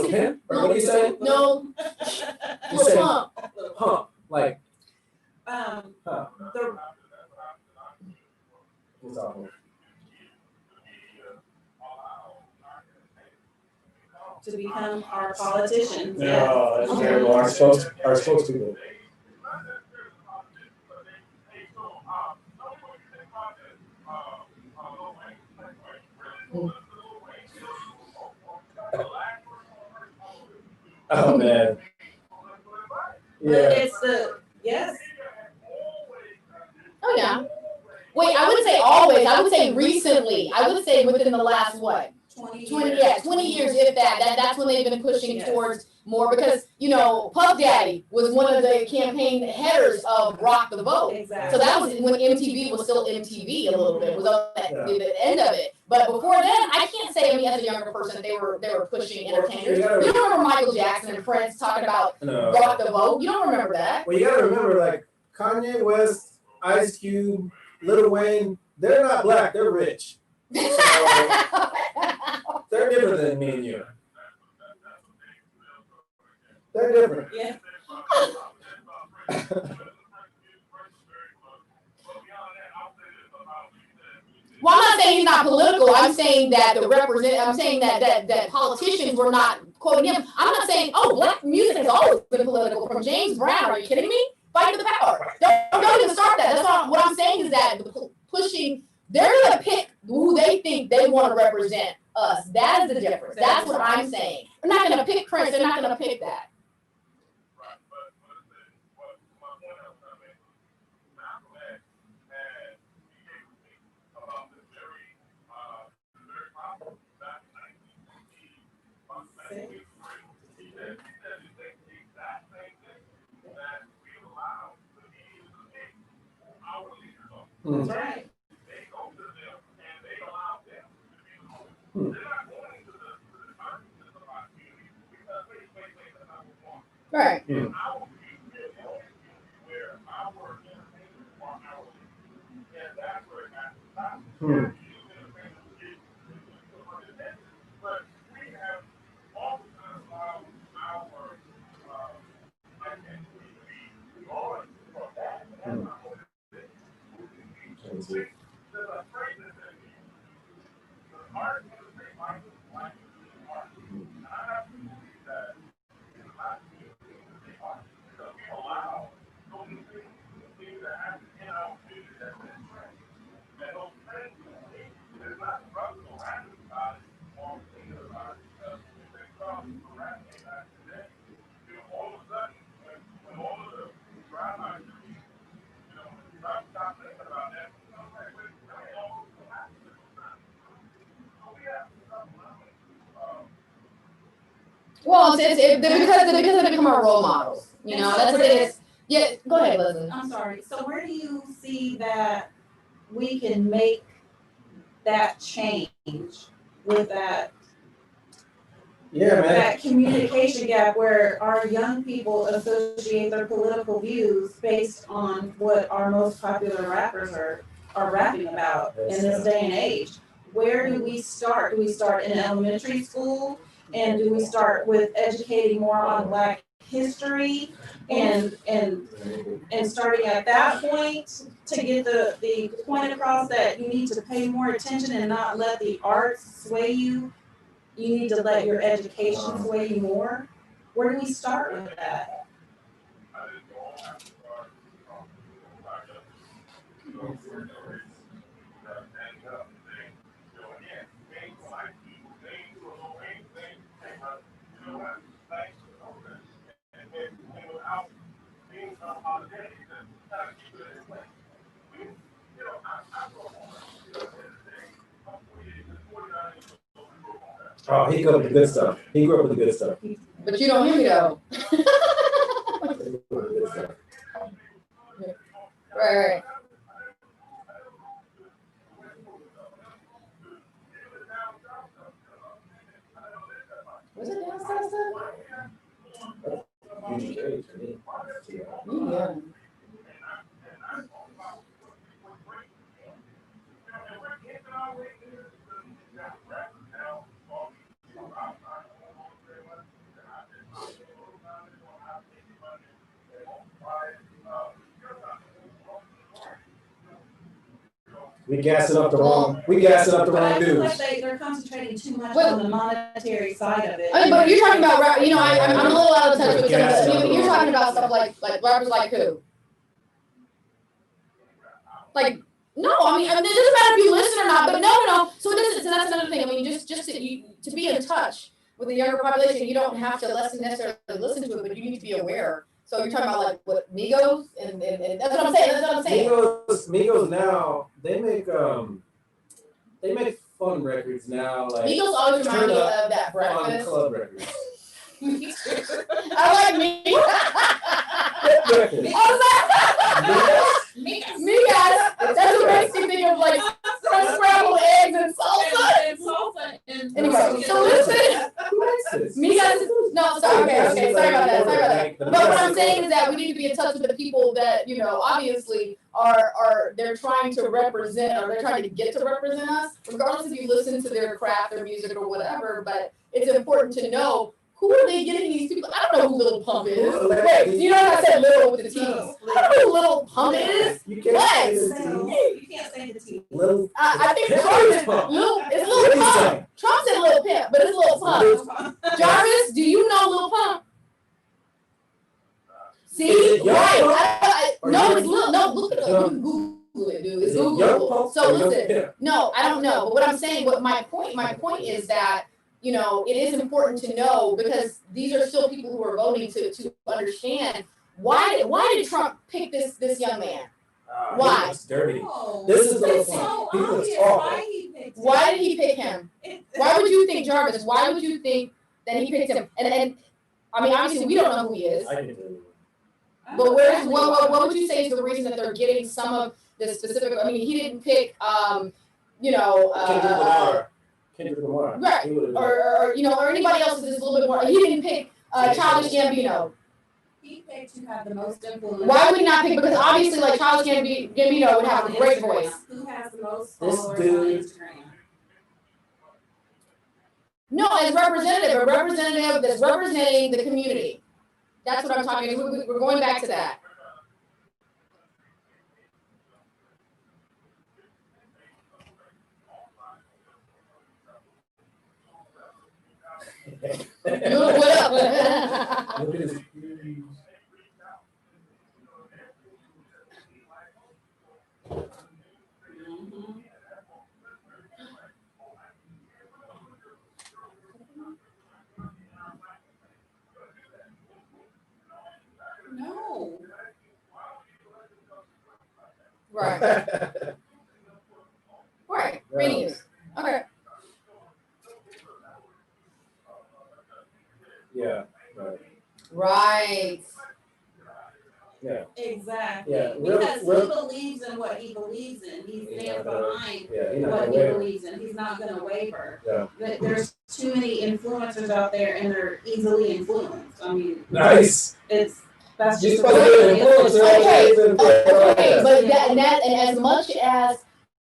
just
pimp? Or what are you saying?
no
You
little
said
pump.
pump, like,
The,
what's awful?
to become our politicians, yeah.
No, that's terrible. Our spokespeople. Oh man.
But
Yeah.
it's yes,
Oh yeah. Wait, I wouldn't say always. I would say recently. I would say within the last what?
20
20
years.
yeah, 20 years if that's when they've been pushing
Yes.
towards more because Puff Daddy was one of the campaign headers of Rock the Vote.
Exactly.
So that was when MTV was still MTV a little bit, was on the end of it. But before then, I can't say, as a younger person, they were pushing entertainers. You don't remember Michael Jackson and Prince talking about
No.
Rock the Vote? You don't remember that?
Well, you gotta remember, like Kanye West, Ice Cube, Lil Wayne, they're not black, they're rich. They're different than me and you. They're different.
Yeah.
Well, I'm not saying he's not political. I'm saying that I'm saying that politicians were not quoting him. I'm not saying, black music has always been political. From James Brown, are you kidding me? Fight for the power. Don't even start that. That's not what I'm saying. Is that pushing? They're gonna pick who they think they want to represent us. That is the difference. That's what I'm saying. They're not gonna pick Prince. They're not gonna pick that.
That's right.
Right. Well, because they become our role models. That's what it is. Yeah, go ahead, Leslie.
I'm sorry. So where do you see that we can make that change with that that communication gap where our young people associate their political views based on what our most popular rappers are rapping about in this day and age? Where do we start? Do we start in elementary school? And do we start with educating more on Black history and starting at that point to get the point across that you need to pay more attention and not let the arts sway you? You need to let your education sway you more. Where do we start with that?
Oh, he grew up with the good stuff. He grew up with the good stuff.
But you don't hear me though. Right. Was it downstairs stuff? Yeah.
We gassing up the wrong
But I feel
dudes.
like they're concentrating too much
Well-
on the monetary side of it.
I mean, but you're talking about rap. You know, I'm a little out of touch with some of
Gas
the.
up.
You're talking about stuff like rappers like who? Like no, I mean it doesn't matter if you listen or not. But no. So it doesn't. So that's another thing. I mean, just to be in touch with the younger population, you don't have to necessarily listen to it, but you need to be aware. So you're talking about like what Migos and that's what I'm saying. That's what I'm saying.
Migos now they make fun records now, like
Migos always remind me of that
fun
breakfast.
club records.
I like me.
Breakfast.
Me guys, that's what makes me think of like scrambled eggs and salsa. Anyway, so listen. Me guys, no, sorry, okay, sorry about that. But what I'm saying is that we need to be in touch with the people that, you know, obviously are they're trying to represent or they're trying to get to represent us, regardless if you listen to their craft, their music or whatever, but it's important to know who are they getting these people? I don't know who Lil Pump is. Wait, you know I said Lil with the T. I don't know who Lil Pump is.
You can't say the T.
You can't say the T.
Little
I think Trump is Lil. It's Lil Pump. Trump said Lil Pimp, but it's Lil Pump. Jarvis, do you know Lil Pump? See, right? No, it's Lil. No, look it up. You can Google it, dude. It's Google. So listen. No, I don't know. But what I'm saying, what my point is that, you know, it is important to know because these are still people who are voting to understand why did Trump pick this young man? Why?
It's dirty.
Oh,
This is
it's
the
so
people
obvious
talk.
why he picked him.
Why did he pick him? Why would you think Jarvis? Why would you think that he picked him? And I mean, obviously we don't know who he is.
I can tell you.
But what would you say is the reason that they're getting some of the specific? I mean, he didn't pick you know
Kendrick Lamar.
right,
He would've been-
or you know, or anybody else that's a little bit more. He didn't pick Childish Gambino.
He picked to have the most influence.
Why would he not pick? Because obviously, like Childish Gambino would have a great voice.
Who has the most
This
followers
dude-
on Instagram?
No, as representative, a representative that's representing the community. That's what I'm talking about. We're going back to that. Look what up.
Look at his.
Mhm. No.
Right. Right. Great news. Okay.
Yeah. Right.
Right.
Yeah.
Exactly.
Yeah.
Because
Real-
he believes in what he believes in. He stands behind
Yeah. He's not
what
gonna
he
waver.
believes in. He's not going to waver.
Yeah.
There's too many influencers out there, and they're easily influenced. I mean,
Nice.
that's
You're
just
supposed to be an influencer.
Okay, but and as much as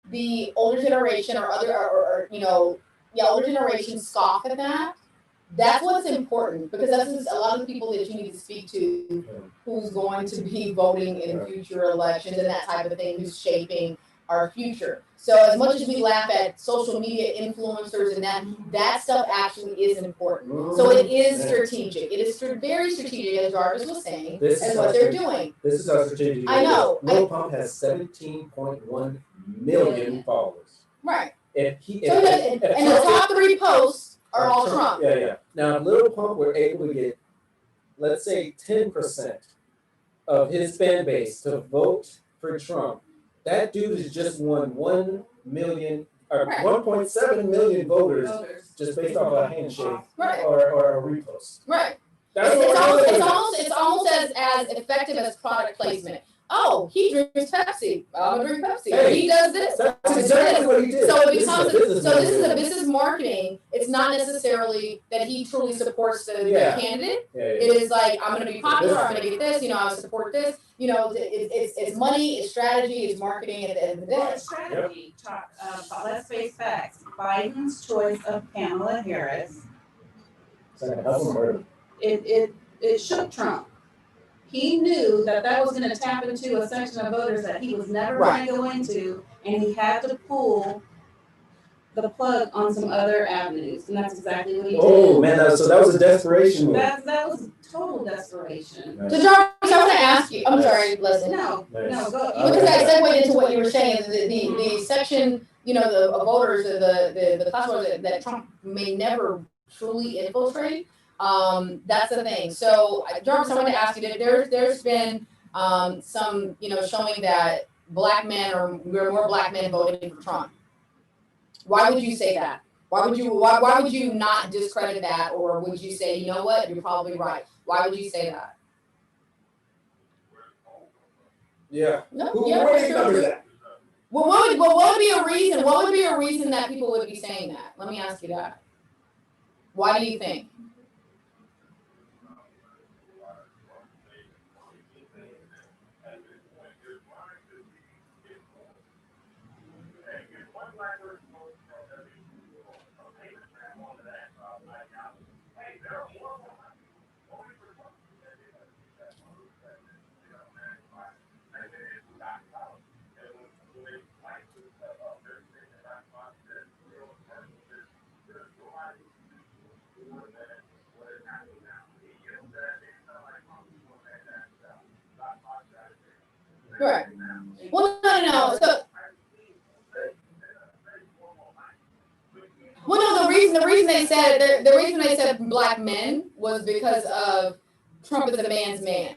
the older generation or other or you know, older generation scoff at that, that's what's important because that's a lot of the people that you need to speak to who's going to be voting in future elections and that type of thing, who's shaping our future. So as much as we laugh at social media influencers and that stuff actually is important. So it is strategic. It is very strategic, as Jarvis was saying,
This
and
is
what
how
they're
strategic-
doing.
This is how strategic.
I know.
Lil Pump has 17.1 million followers.
Right.
If he,
So and the top 3 posts are all Trump.
Yeah. Now, if Lil Pump were able to get, let's say, 10% of his fan base to vote for Trump, that dude has just won 1 million or
Right.
1.7 million voters
voters.
just based off a handshake
Right.
or a repost.
Right.
That's
It's
what we're
almost
doing.
as effective as product placement. Oh, he drinks Pepsi. I'm gonna drink Pepsi.
Hey,
He does this.
That's exactly what he did.
So it
This is a
becomes
business
this is a
move.
business marketing. It's not necessarily that he truly supports the
Yeah.
candidate.
Yeah.
It is like I'm gonna be popular. I'm gonna get this. You know, I support this. You know, it's money, it's strategy, it's marketing at the end of the day.
Well, strategy. Let's face facts. Biden's choice of Kamala Harris,
It's like a hustle murder.
it shook Trump. he knew that that was gonna tap into a section of voters that he was never gonna go into, and he had to pull the plug on some other avenues, and that's exactly what he did.
Oh man, so that was a desperation move.
That was total desperation.
Nice.
So Jarvis, I want to ask you. I'm sorry, Leslie.
No,
Nice.
go.
Because that segued into what you were saying. The section, you know, the voters, the class voters that Trump may never truly infiltrate. That's the thing. So, Jarvis, I wanted to ask you that there's been some, you know, showing that black men or more black men voting for Trump. Why would you say that? Why would you not discredit that, or would you say, you know what, you're probably right? Why would you say that?
Yeah.
No,
Where are these numbers at?
Well, what would be a reason? What would be a reason that people would be saying that? Let me ask you that. Why do you think? Right. Well, no. So, well, no. The reason they said black men was because of Trump is a man's man.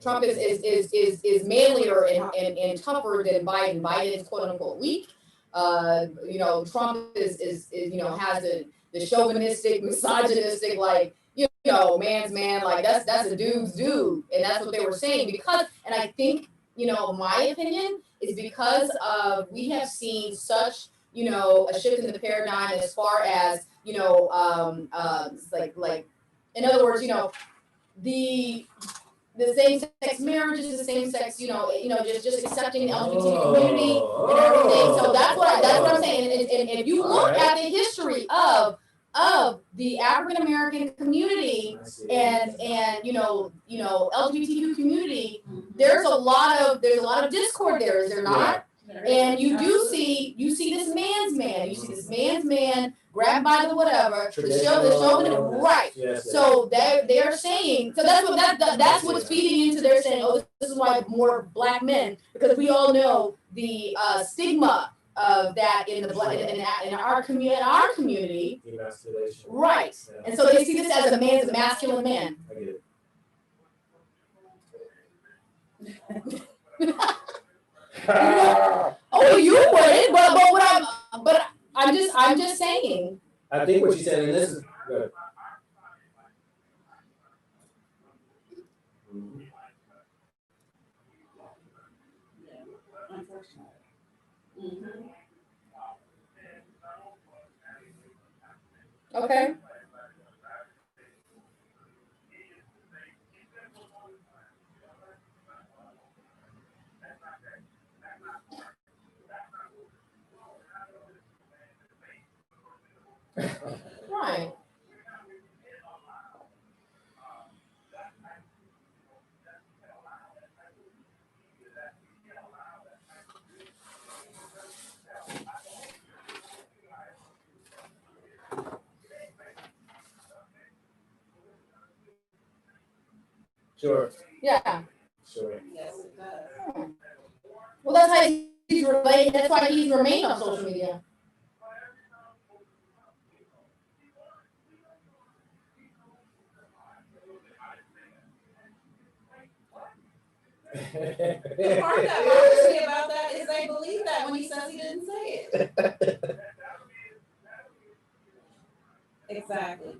Trump is manlier and tougher than Biden. Biden is quote unquote weak. You know, Trump is you know, has the chauvinistic, misogynistic, like, you know, man's man, like that's a dude's dude, and that's what they were saying. Because, and I think, you know, my opinion is because of we have seen such, you know, a shift in the paradigm as far as, you know, like in other words, you know, the same sex marriages, the same sex, you know, just accepting the LGBT community and everything. So that's what I'm saying. And if you look at the history of the African American community and you know LGBTQ community, there's a lot of discord there, is there not? And you see this man's man. You see this man's man grabbed by the whatever, the chauvinist, right?
Yes.
So they're saying, so that's what's feeding into. They're saying, oh, this is why more black men, because we all know the stigma of that in our community, right?
Yeah.
And so they see this as a masculine man.
I get it.
Oh, you wouldn't, but I'm just saying.
I think what you said, and this is good.
Okay. Right.
Sure.
Yeah.
Sure.
Yes, it does.
Well, that's how he's related. That's why he's remained on social media.
The part that bothers me about that is they believe that when he says he didn't say it. Exactly.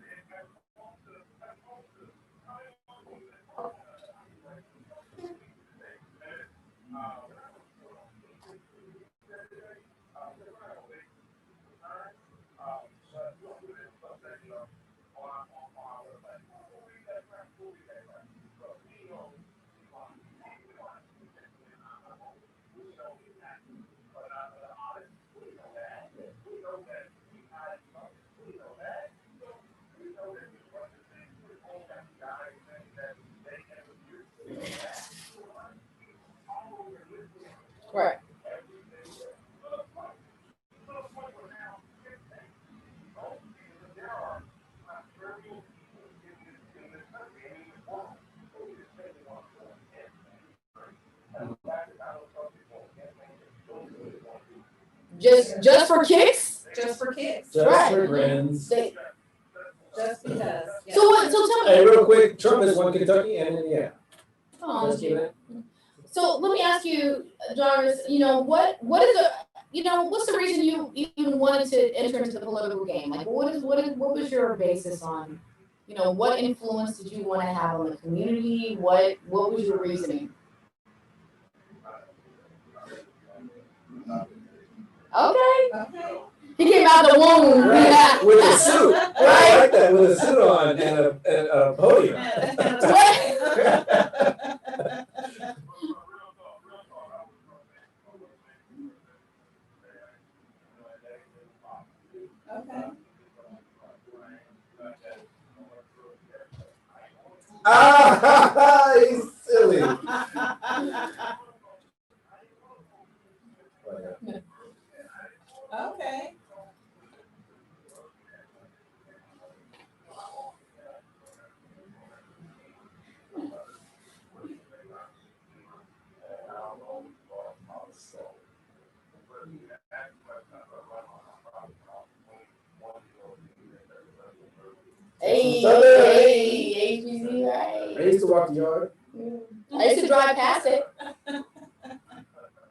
Right. Just for kicks?
Just for kids.
Just
Right.
for grins.
Just because. Yeah.
So what? So tell me.
Hey, real quick, Trump has won Kentucky and Indiana.
Oh,
Just kidding.
so let me ask you, Jarvis. You know what is the what's the reason you even wanted to enter into the political game? Like what was your basis on? What influence did you want to have on the community? What was your reasoning? Okay.
Okay.
He came out the womb.
Right.
Yeah.
With a suit. I like that, with a suit on and a podium.
Okay.
Ah, he's silly.
Okay.
Hey, HBZ, right?
I used to walk the yard.
I used to drive past it.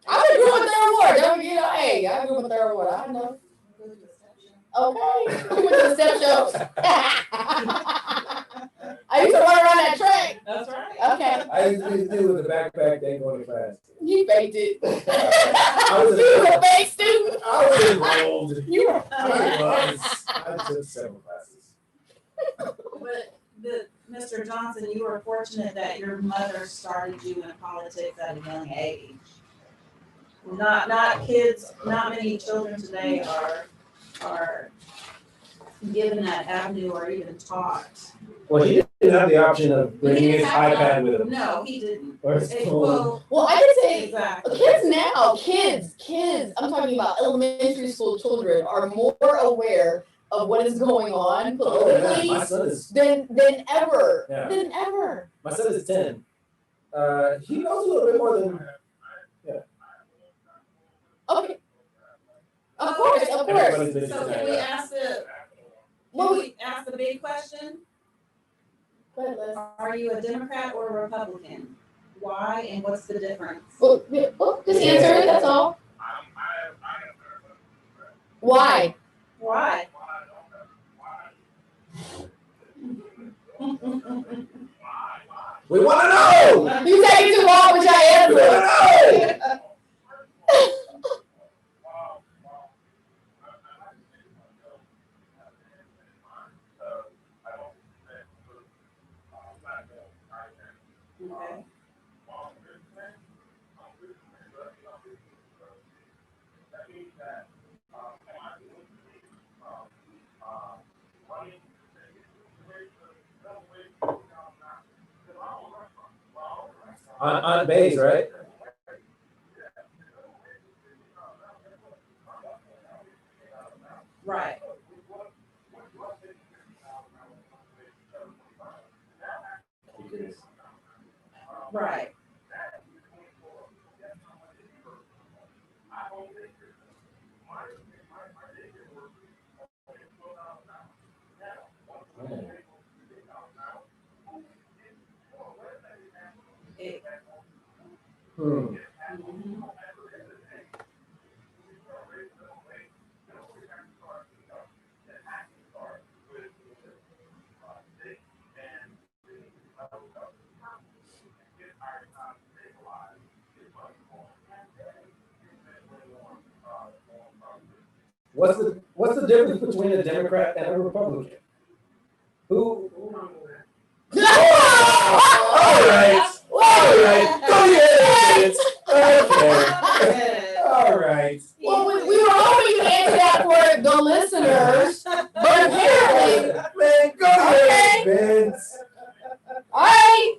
I grew with Third Ward. Don't hey, I grew with Third Ward. I know. Okay. We went to the step shows. I used to run around that track.
That's right.
Okay.
I used to do with the backpack thing going to class.
You faked it.
I was
You were a fake student.
I was enrolled.
You were.
I took several classes.
But Mr. Johnson, you were fortunate that your mother started you in politics at a young age. Not kids, not many children today are given that avenue or even taught.
Well, he didn't have the option of bringing his iPad with him.
No, he didn't.
Or his phone.
Well, I can say
Exactly.
kids now, kids, I'm talking about elementary school children are more aware of what is going on
Oh, man,
politically
my son is
than ever.
Yeah.
Than ever.
my son is 10. He knows a little bit more than
Okay. Of course.
everybody's been
So can we ask the big question?
Go ahead, Liz.
Are you a Democrat or a Republican? Why and what's the difference?
Well, just answer it, that's all. Why?
Why?
We want to know!
You take it too long with your
We
answer.
want to know!
Okay.
On base, right?
Right. Right. It-
Hmm.
mhm.
What's the difference between a Democrat and a Republican? Who? All right. All right. Go ahead. Okay. All right.
Well, we were hoping you answer that for the listeners, but apparently,
Man, go ahead, Vince.
all right.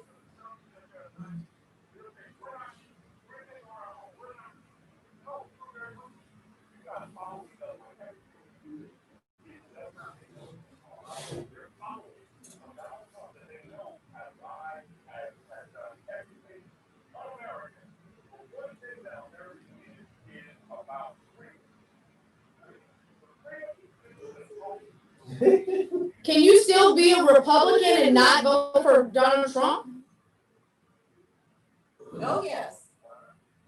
still be a Republican and not vote for Donald Trump?
Oh, yes.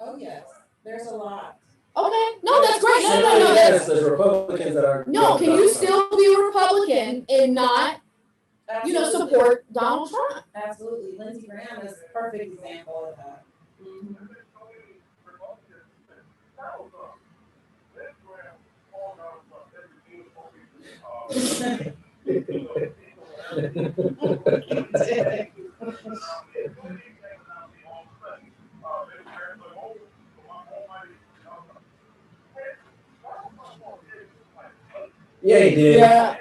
Oh, yes. There's a lot.
Okay, no, that's great. No,
Yes,
that's
there's Republicans that are.
no. Can you still be a Republican and not,
Absolutely.
support Donald Trump?
Absolutely. Lindsey Graham is a perfect example of that. Mhm.
Yeah, he did.
Yeah.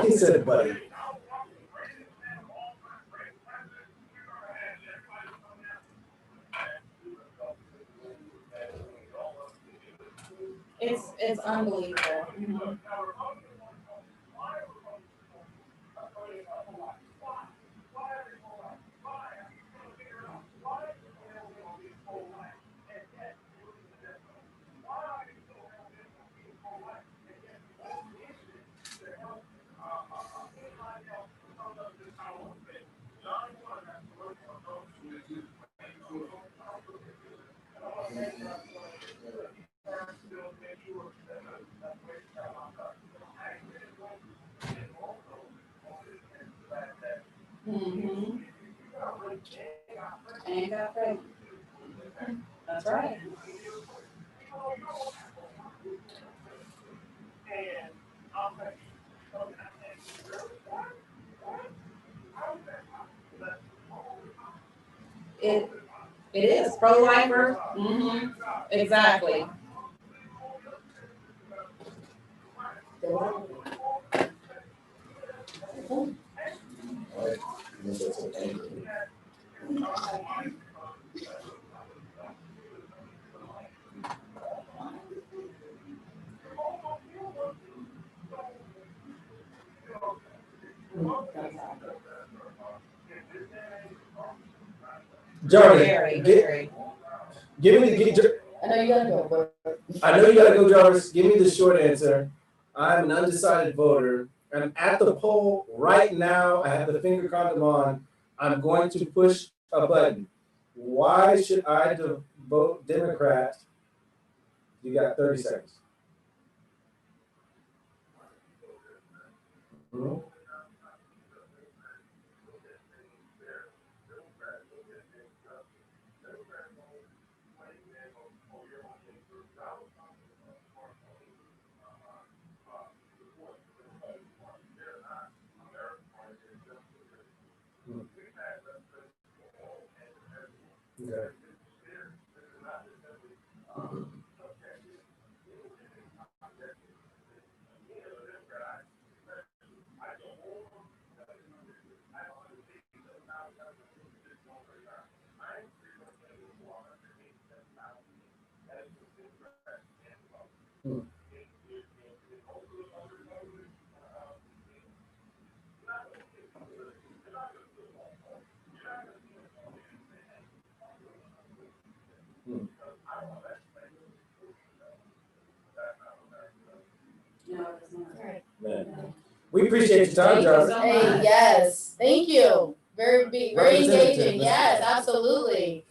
He said, buddy.
It's unbelievable. Mhm. Mm-hmm. And got pregnant. That's right. It is pro-lifer. Mm-hmm. Exactly.
Jarvis,
Very, very.
give me the.
I know you gotta go, but
I know you gotta go, Jarvis. Give me the short answer. I'm an undecided voter. I'm at the poll right now. I have the finger condom on. I'm going to push a button. Why should I vote Democrat? You got 30 seconds. Hmm? Okay. Hmm. Hmm.
No, it's not.
Man. We appreciate your time, Jarvis.
hey, yes, thank you. Very big, very
Representative,
engaging.
Mr.
Yes, absolutely.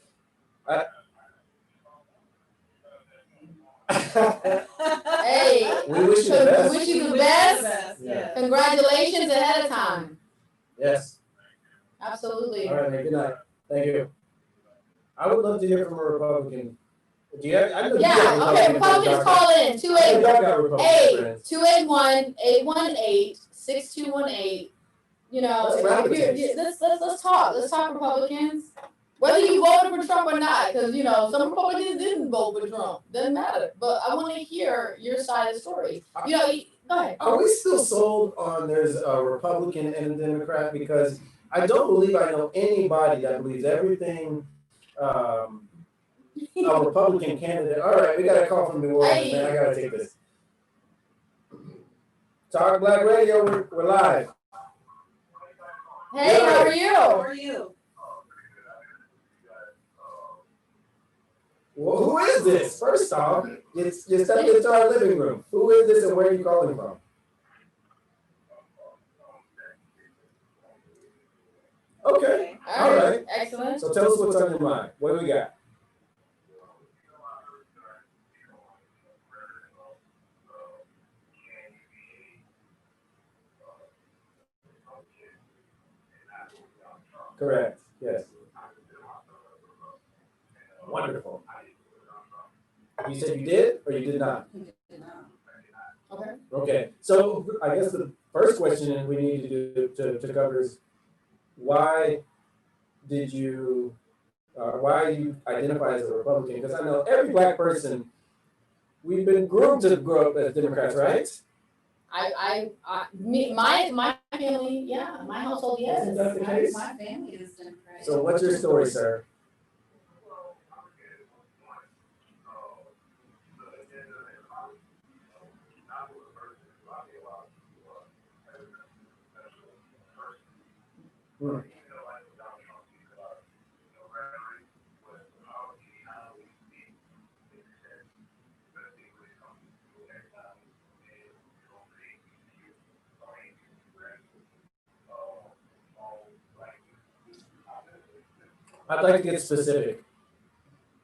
Hey,
We wish you the best.
wish you the best.
Yeah.
Congratulations ahead of time.
Yes.
Absolutely.
All right, man. Good night. Thank you. I would love to hear from a Republican. Do you have? I know you have
Yeah, okay, Republicans call in,
I know y'all got Republican friends.
281-818-6218. You know,
Let's
if
wrap
you're-
it.
let's talk. Let's talk Republicans. Whether you voted for Trump or not, because some Republicans didn't vote for Trump. Doesn't matter. But I want to hear your side of the story. Go ahead.
Are we still sold on there's a Republican and a Democrat? Because I don't believe I know anybody that believes everything a Republican candidate. All right, we got a call from New Orleans, man. I gotta take this. Talk Black Radio, we're live.
Hey, how are you?
How are you?
Well, who is this? First off, you stepped into our living room. Who is this and where are you calling from? Okay, all right.
Excellent.
So tell us what's on your mind. What do we got? Correct. Yes. Wonderful. You said you did or you did not?
Okay.
Okay. So I guess the first question we need to do to cover is why did you why you identify as a Republican? Because I know every black person, we've been groomed to grow up as Democrats, right?
My family, yeah, my household, yes.
Isn't that the case?
My family is Democratic.
So what's your story, sir? Hmm. I'd like to get specific.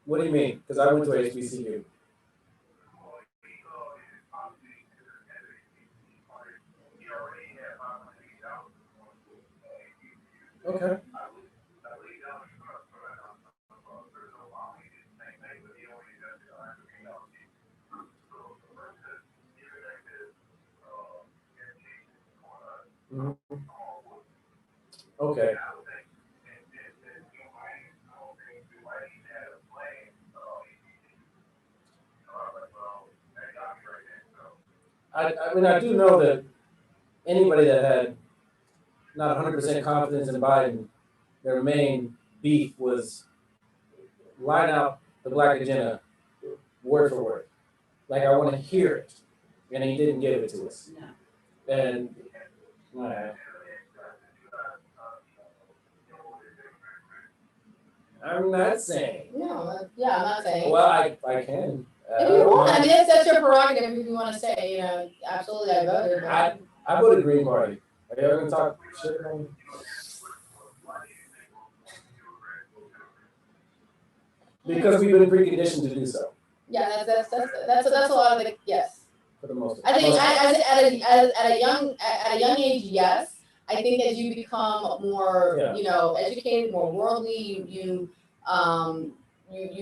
What do you mean? Because I went to HBCU. Okay. Mhm. Okay. I mean, I do know that anybody that had not 100% confidence in Biden, their main beef was line out the black agenda word for word. Like, I want to hear it. And he didn't give it to us.
No.
And I'm not saying.
No, yeah, I'm not saying.
Well, I can.
If you want, I mean, that's your prerogative if you want to say, you know, absolutely, I voted. But
I voted Green Party. Are you ever gonna talk shit about me? Because we've been preconditioned to do so,
yeah, that's a lot of the, yes.
for the most
I think
part.
at a young age, yes. I think as you become more,
Yeah.
you know, educated, more worldly, you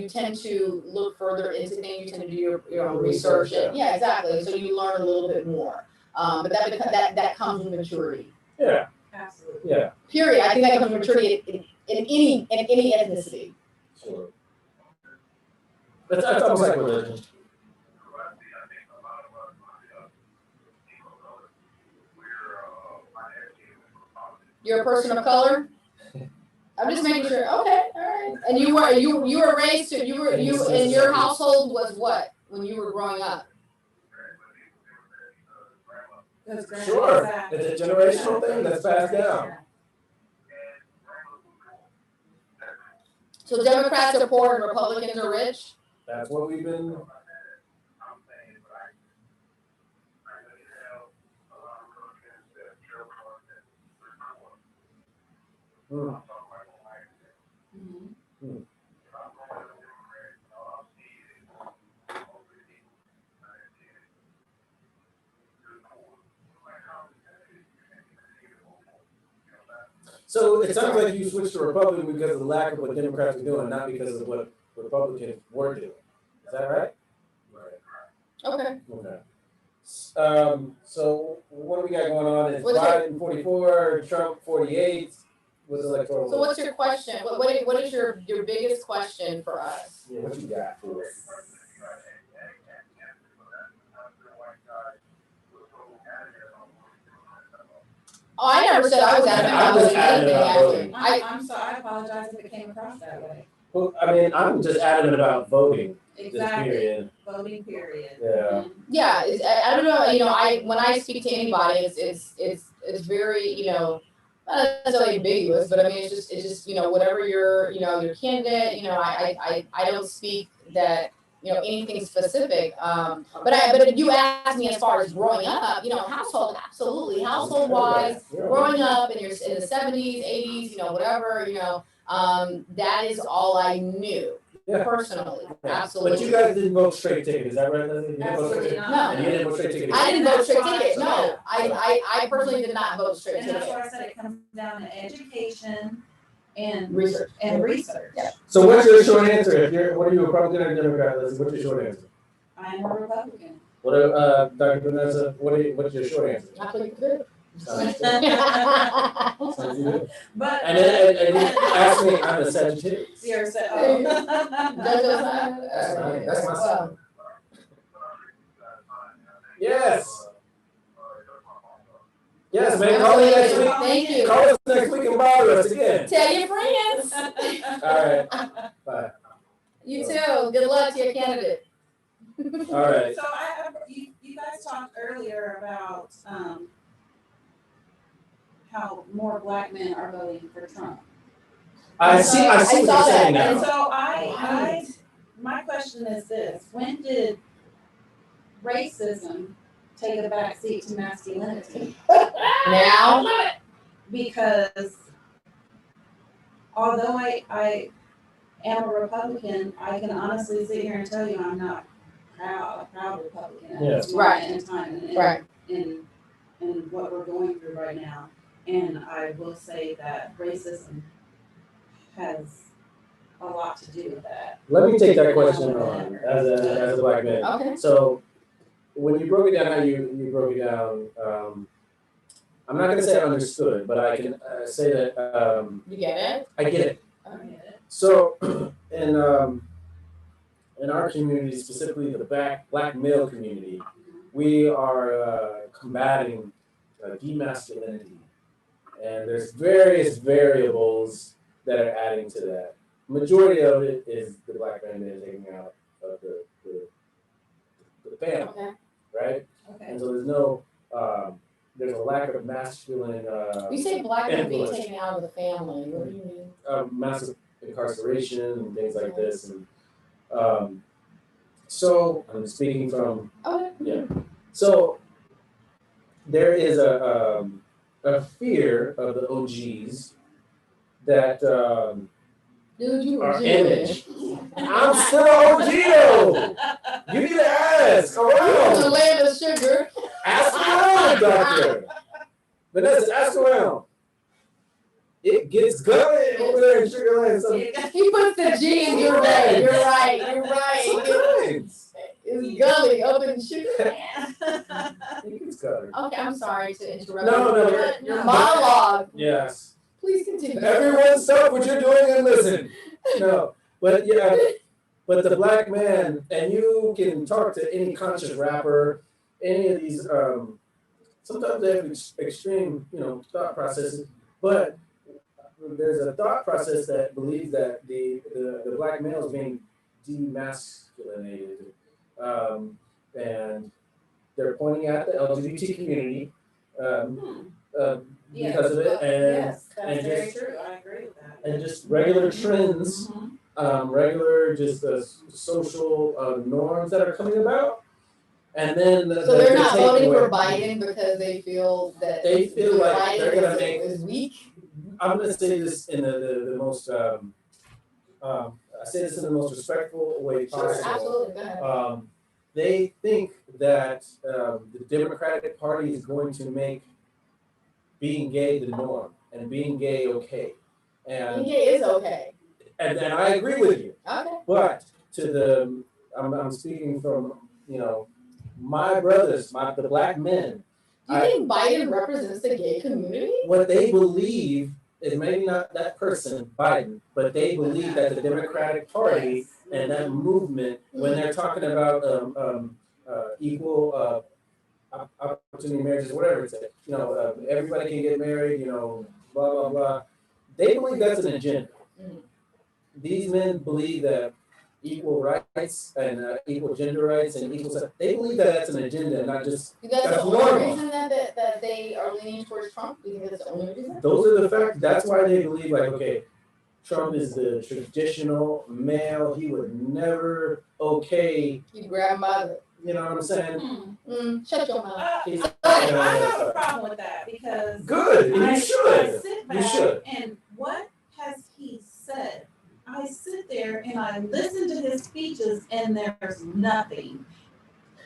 tend to look further into things. You tend to do your own research. Yeah, exactly. So you learn a little bit more. But that comes with maturity.
Yeah,
Absolutely.
yeah,
Period. I think that comes with maturity in any ethnicity.
sure. That's almost like religion.
You're a person of color. I'm just making sure. Okay, all right. And you were raised to you in your household was what when you were growing up?
Sure, it's a generational thing that's passed down.
So Democrats are poor and Republicans are rich.
That's what we've been. Hmm.
Mhm.
So it sounds like you switched to Republican because of the lack of what Democrats were doing, not because of what Republicans were doing. Is that right?
Okay.
Okay. So what do we got going on? Is
What's
Biden 44, Trump 48? Was electoral?
So what's your question? What is your biggest question for us?
Yeah, what you got for us?
Oh, I never said I was adamant
I'm
about
just
voting
adamant
anything,
about
actually.
voting.
I'm sorry, I apologize if it came across that way.
Well, I mean, I'm just adamant about voting. This
Exactly,
period.
voting period.
Yeah.
Yeah, I don't know. You know, when I speak to anybody, it's very, you know, not necessarily ambiguous, but I mean, it's just, whatever your candidate, I don't speak that, anything specific. But if you ask me as far as growing up, household, absolutely, household wise, growing up in the 70s, 80s, whatever, that is all I knew.
Yeah.
Personally,
Yeah.
absolutely.
But you guys didn't vote straight ticket, is that right, Leslie? You didn't vote straight
Absolutely
ticket?
not.
No.
And you didn't vote straight ticket?
I didn't vote straight ticket.
So-
No, I personally did not vote straight
And that's
ticket.
why I said it comes down to education and
Research.
research.
Yeah.
So what's your short answer? What are you, a Republican or Democrat, Leslie? What's your short answer?
I'm a Republican.
Dr. Vanessa, what's your short answer?
I plead the fifth.
Sounds good. Sounds good.
But.
And then ask me, I'm a Sagittarius.
You're so.
That's my son. Yes. Yes, man, call me next week.
Thank you.
Call us next week and bother us again.
Tell your friends.
All right, bye.
You too. Good luck to your candidate.
All right.
So you guys talked earlier about, how more black men are voting for Trump.
I see
I
what
saw
you're saying
that.
And
now.
so my question is this, when did racism take a back seat to masculinity?
Now.
Because although I am a Republican, I can honestly sit here and tell you I'm not a proud Republican at this
Right.
moment in time and
Right.
in what we're going through right now. And I will say that racism has a lot to do with that.
Let me take that question on as a black man.
Okay.
So when you broke it down, how you broke it down, I'm not going to say I understood, but I can say that
You get it?
I get it.
I get it.
So in our community, specifically the black male community, we are combating demasculinity. And there's various variables that are adding to that. Majority of it is the black man that is taking out of the family,
Okay.
right?
Okay.
And so there's a lack of masculine,
You say black men being
influence.
taken out of the family. What do you mean?
Massive incarceration and things like this. And so I'm speaking from,
Okay.
yeah. So there is a fear of the OGs that
Dude, you
our
were
image. I'm still OG though. You need to ask
The
around.
land of sugar.
Ask around, doctor. Vanessa, ask around. It gets gutted over there in Sugar Land.
He puts the G in your way. You're right. You're right.
Sometimes.
It's gully up in sugar.
It gets gutted.
Okay, I'm sorry to interrupt.
No,
Your monologue.
Yes.
Please continue.
Everyone stop what you're doing and listen. No, but yeah, but the black man, and you can talk to any conscious rapper, any of these, sometimes they have extreme, thought processes, but there's a thought process that believes that the black male is being demasculinated, and they're pointing at the LGBT community, because of it, and
Yes, that's
and
very
just-
true. I agree with that.
and just regular trends, regular just social norms that are coming about, and then
So they're not voting for
away.
Biden because they feel that
They feel like
Biden
they're gonna make.
is weak.
I'm gonna say this in the most. I say this in the most respectful way
Sure,
possible.
absolutely. Go ahead.
They think that the Democratic Party is going to make being gay the norm and being gay okay, and
Being is okay.
and I agree with you.
Okay.
But I'm speaking from my brothers, the black men.
Do you think Biden represents the gay community?
What they believe is maybe not that person, Biden, but they believe that the Democratic Party and that movement, when they're talking about equal opportunity marriages, whatever it's, everybody can get married, blah blah blah. They believe that's an agenda.
Mhm.
These men believe that equal rights and equal gender rights and equal stuff. They believe that that's an agenda, not just
That's
That's
the only
normal.
reason that they are leaning towards Trump. Do you think that's the only reason?
those are the facts. That's why they believe like, okay, Trump is the traditional male. He would never okay,
You grab him by the
you know what I'm saying?
shut your mouth.
He's,
I have a problem with that because
good, and
I
you should.
sit
You
back
should.
and what has he said? I sit there and I listen to his speeches and there's nothing.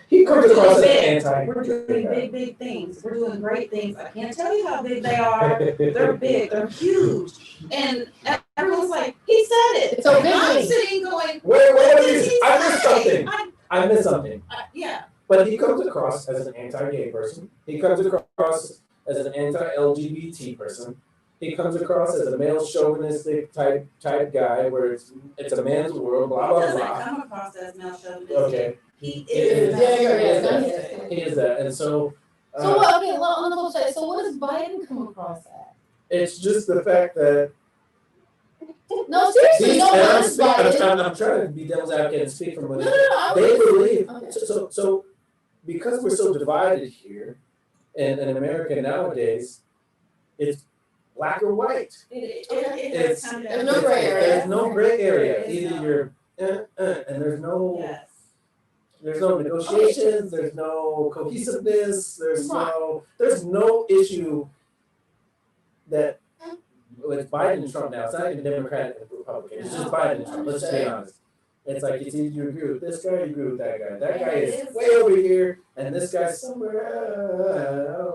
He comes
We're
across as
doing big.
anti.
We're doing big, big things. We're doing great things. I can't tell you how big they are. They're big. They're huge. And everyone's like, he said it.
It's so
And I'm
big.
sitting going,
Wait,
what did
wait,
he
I missed
say?
something. I missed something.
Yeah.
But he comes across as an anti-gay person. He comes across as an anti-LGBT person. He comes across as a male chauvinistic type guy, where it's a man's world, blah
He
blah
doesn't
blah.
come across as male chauvinistic.
Okay,
He
Yeah,
is.
yeah.
he is that, and so.
So what? Okay, on the flip side, so what does Biden come across as?
It's just the fact that
No, seriously,
these,
no,
and
what is Biden?
I'm trying to be devil's advocate and speak from
No,
what
no, no.
they believe.
Okay.
So because we're so divided here in America nowadays, it's black or white.
It
It's-
has come
there's
down.
no gray area.
There's no gray area.
There is
Either
no.
you're and there's no
Yes.
negotiations, there's no cohesiveness, there's no issue that with Biden and Trump now. It's not even Democrat and Republican. It's just Biden and Trump. Let's be honest. It's like it's either you agree with this guy, you agree with that guy. That guy is way over here, and this guy's somewhere.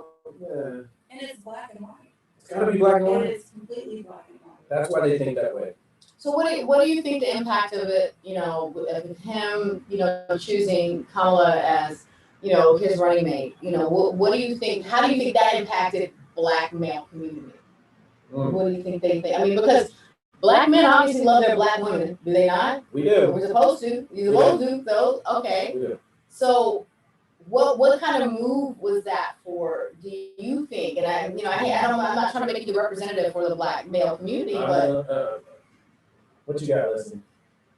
And it's black and white.
It's gotta be black and
It
white.
is completely black and white.
That's why they think that way.
So what do you think the impact of it, with him, choosing Kamala as, his running mate? What do you think, how do you think that impacted black male community? What do you think they think? I mean, because black men obviously love their black women, do they not?
We do.
We're supposed to. You're supposed to, so, okay.
We do.
So what kind of move was that for, do you think? And I'm not trying to make you the representative for the black male community, but
What you got, Leslie?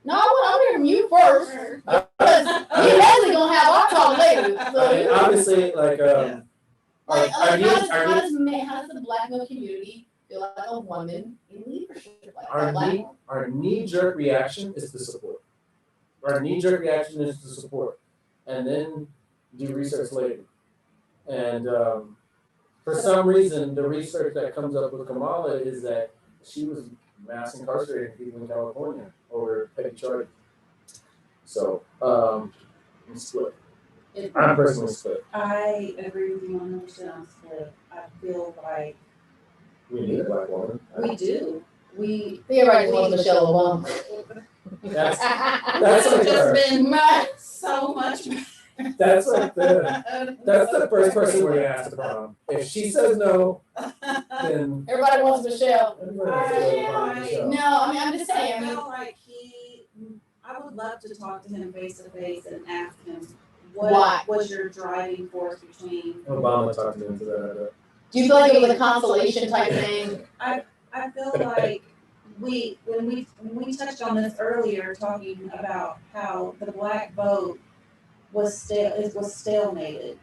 no, I want to hear from you first. Because we actually gonna have our talk later. So
Obviously, like,
like,
are you-
how does the black male community feel like a woman in leadership? Like a black woman?
our knee-jerk reaction is to support. Our knee-jerk reaction is to support, and then do research later. And for some reason, the research that comes up with Kamala is that she was mass incarcerating people in California over petty charges. So I'm split. I'm personally split.
I agree with you 100% on split. I feel like
We need a black woman.
we do. We
I think everybody just wants Michelle Obama.
That's
It's
like
just
her.
been so much.
That's like that's the first person we're gonna ask to prom. If she says no, then
Everybody wants Michelle.
everybody wants to go to prom with Michelle.
No, I mean, I'm just saying, I
I
mean,
feel like I would love to talk to him face to face and ask him
Why?
what was your driving force between.
Obama talked me into that.
do you feel like it was a consolation type thing?
I feel like when we touched on this earlier, talking about how the black vote was stalemated.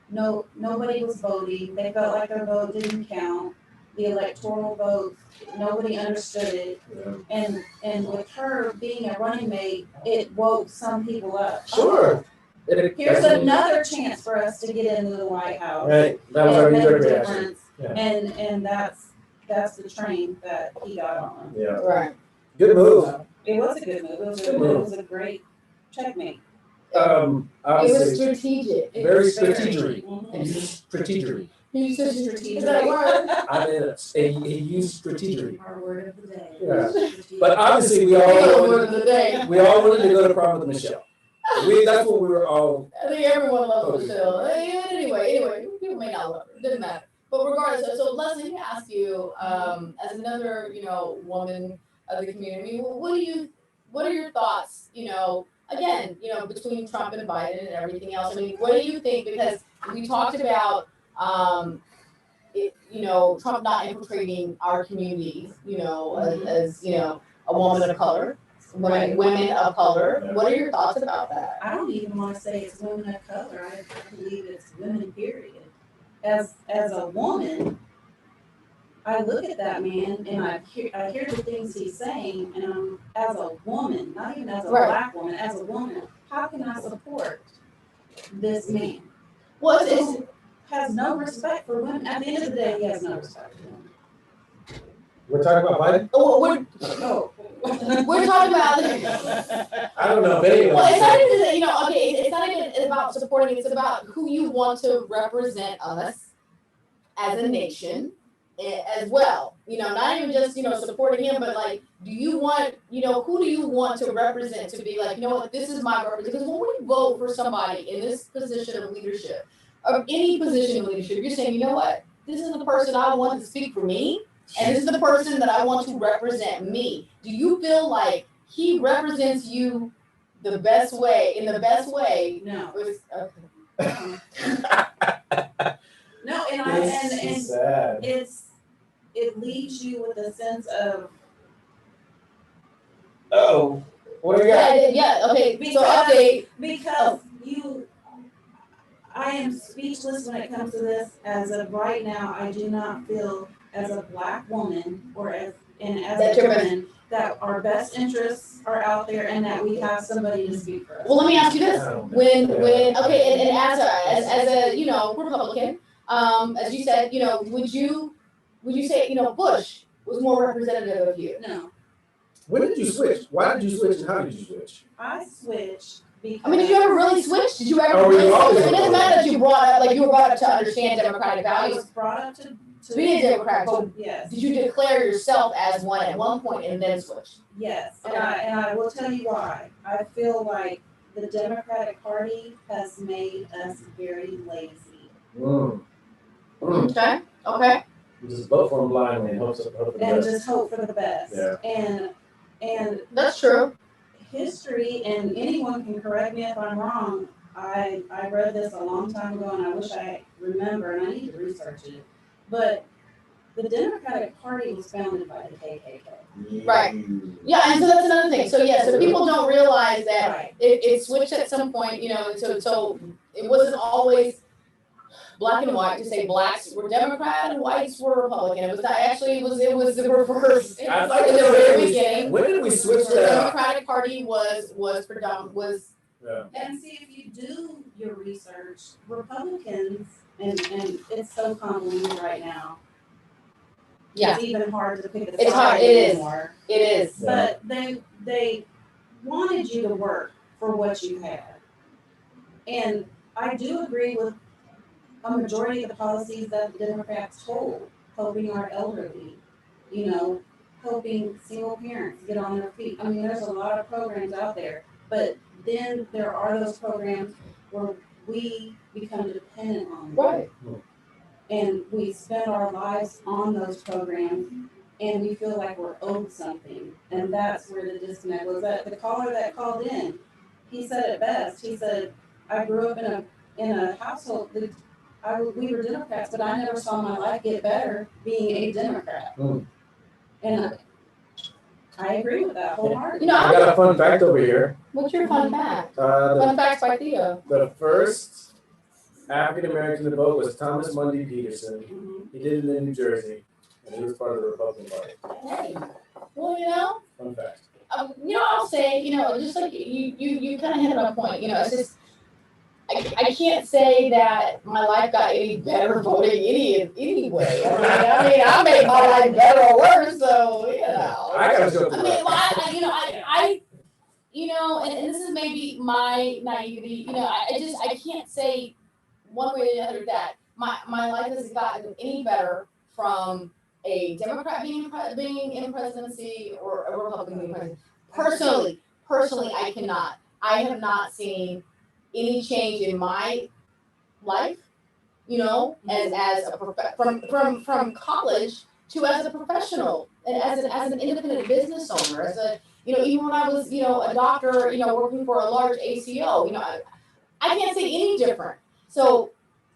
No, nobody was voting. They felt like their vote didn't count. The electoral vote, nobody understood it.
Yeah.
And with her being a running mate, it woke some people up.
Sure.
Here's another chance for us to get into the White House.
Right. That was our
and make
knee-jerk
a
reaction.
difference.
Yeah.
And that's the train that he got on.
Yeah.
Right.
Good move.
It was a good move. It was a great checkmate.
It was
Obviously,
strategic.
very strategic.
Mhm.
Strategic.
You said
Strategic.
Is that a word?
I mean, he used strategic.
Our word of the day.
Yeah.
Strategic.
But obviously, we
Word
all
of the day.
wanted to go to prom with Michelle. That's what we were all.
I think everyone loves Michelle. Anyway, people may not love her. It doesn't matter. But regardless, so Leslie, let me ask you, as another, woman of the community, what are your thoughts, again, between Trump and Biden and everything else? I mean, what do you think? Because we talked about, Trump not infiltrating our communities, as a woman of color. women of color. What are your thoughts about that?
I don't even want to say it's women of color. I believe it's women, period. As a woman, I look at that man and I hear the things he's saying, and as a woman, not even as a black woman, as a woman, how can I support this man?
Well, it's
Has no respect for women. At the end of the day, he has no respect for women.
We're talking about Biden?
we're talking about.
I don't know if anyone.
Well, it's not even it's not even about supporting. It's about who you want to represent us as a nation as well. Not even just supporting him, but like, do you want who do you want to represent to be like what, this is my representation? Because when we vote for somebody in this position of leadership, or any position of leadership, you're saying, you know what, this is the person I want to speak for me. And this is the person that I want to represent me. Do you feel like he represents you the best way?
No.
Okay.
No, and it leaves you with a sense of
Oh, what do you got?
Yeah. Okay.
Because I am speechless when it comes to this. As of right now, I do not feel as a black woman or as a woman that our best interests are out there and that we have somebody to speak for us.
Well, let me ask you this: when and as a Republican, as you said, would you say Bush was more representative of you?
No,
When did you switch? Why did you switch and how did you switch?
I switched because.
I mean, did you ever really switch? Did you ever?
Oh,
really
you always
switch? It doesn't matter that you were brought up to understand democratic
I
values.
was brought up to
be a Democrat, but
yes.
did you declare yourself as one at one point and then switch?
Yes, and I will tell you why. I feel like the Democratic Party has made us very lazy.
Okay.
You just vote for him blindly and hope for the
And
best.
just hope for the best.
Yeah.
And
That's true.
history, and anyone can correct me if I'm wrong. I read this a long time ago, and I wish I remember, and I need to research it. But the Democratic Party was founded by the KKK.
Right. Yeah, and so that's another thing. So so people don't realize that it switched at some point. So it wasn't always black and white. To say blacks were Democrat and whites were Republican. It was not actually. It was the reverse.
I'd like
In
to
the
know
very beginning,
when did we switch
the
that?
Democratic Party was predominant.
Yeah.
And see, if you do your research, Republicans, and it's so convoluted right now.
Yeah.
It's even hard to pick a side
It's hard. It is.
anymore.
It is.
But they wanted you to work for what you had. And I do agree with a majority of the policies that the Democrats hold, helping our elderly, helping single parents get on their feet. I mean, there's a lot of programs out there, but then there are those programs where we become dependent on them.
Right.
And we spend our lives on those programs, and we feel like we're owed something. And that's where the disconnect was. That the caller that called in, he said it best. He said, I grew up in a household that we were Democrats, but I never saw my life get better being a Democrat. And I agree with that wholeheartedly.
I got a fun fact over here.
What's your fun fact?
The
Fun facts by Theo.
first African American to vote was Thomas Mundy Peterson.
Mhm.
He did it in New Jersey, and he was part of the Republican Party.
Hey. Well,
Fun fact.
I'll say, just like you kind of hit on a point. It's just I can't say that my life got any better voting anyway. I mean, I made my life better or worse, so
I gotta joke.
I mean, and this is maybe my naivety. I can't say one way or the other that my life has gotten any better from a Democrat being in presidency or a Republican being president. Personally, I cannot. I have not seen any change in my life, as a from college to as a professional and as an independent business owner, as a even when I was a doctor, working for a large ACO, I can't say any different. So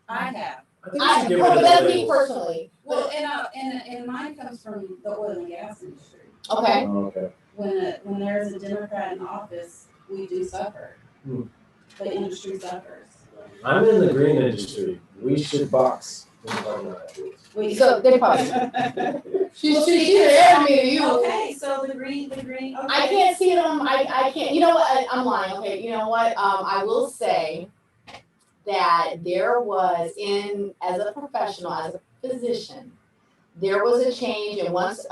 I have.
but that's me personally.
Well, and mine comes from the oil and gas industry.
Okay.
Oh, okay.
when there's a Democrat in office, we do suffer.
Hmm.
The industry suffers.
I'm in the green industry. We should box. in the parking lot.
So they probably, she's there me to you.
Okay, so the green, okay.
I can't see it on, I can't, you know what, I'm lying, okay, you know what, I will say that there was as a professional, as a physician, there was a change, and once,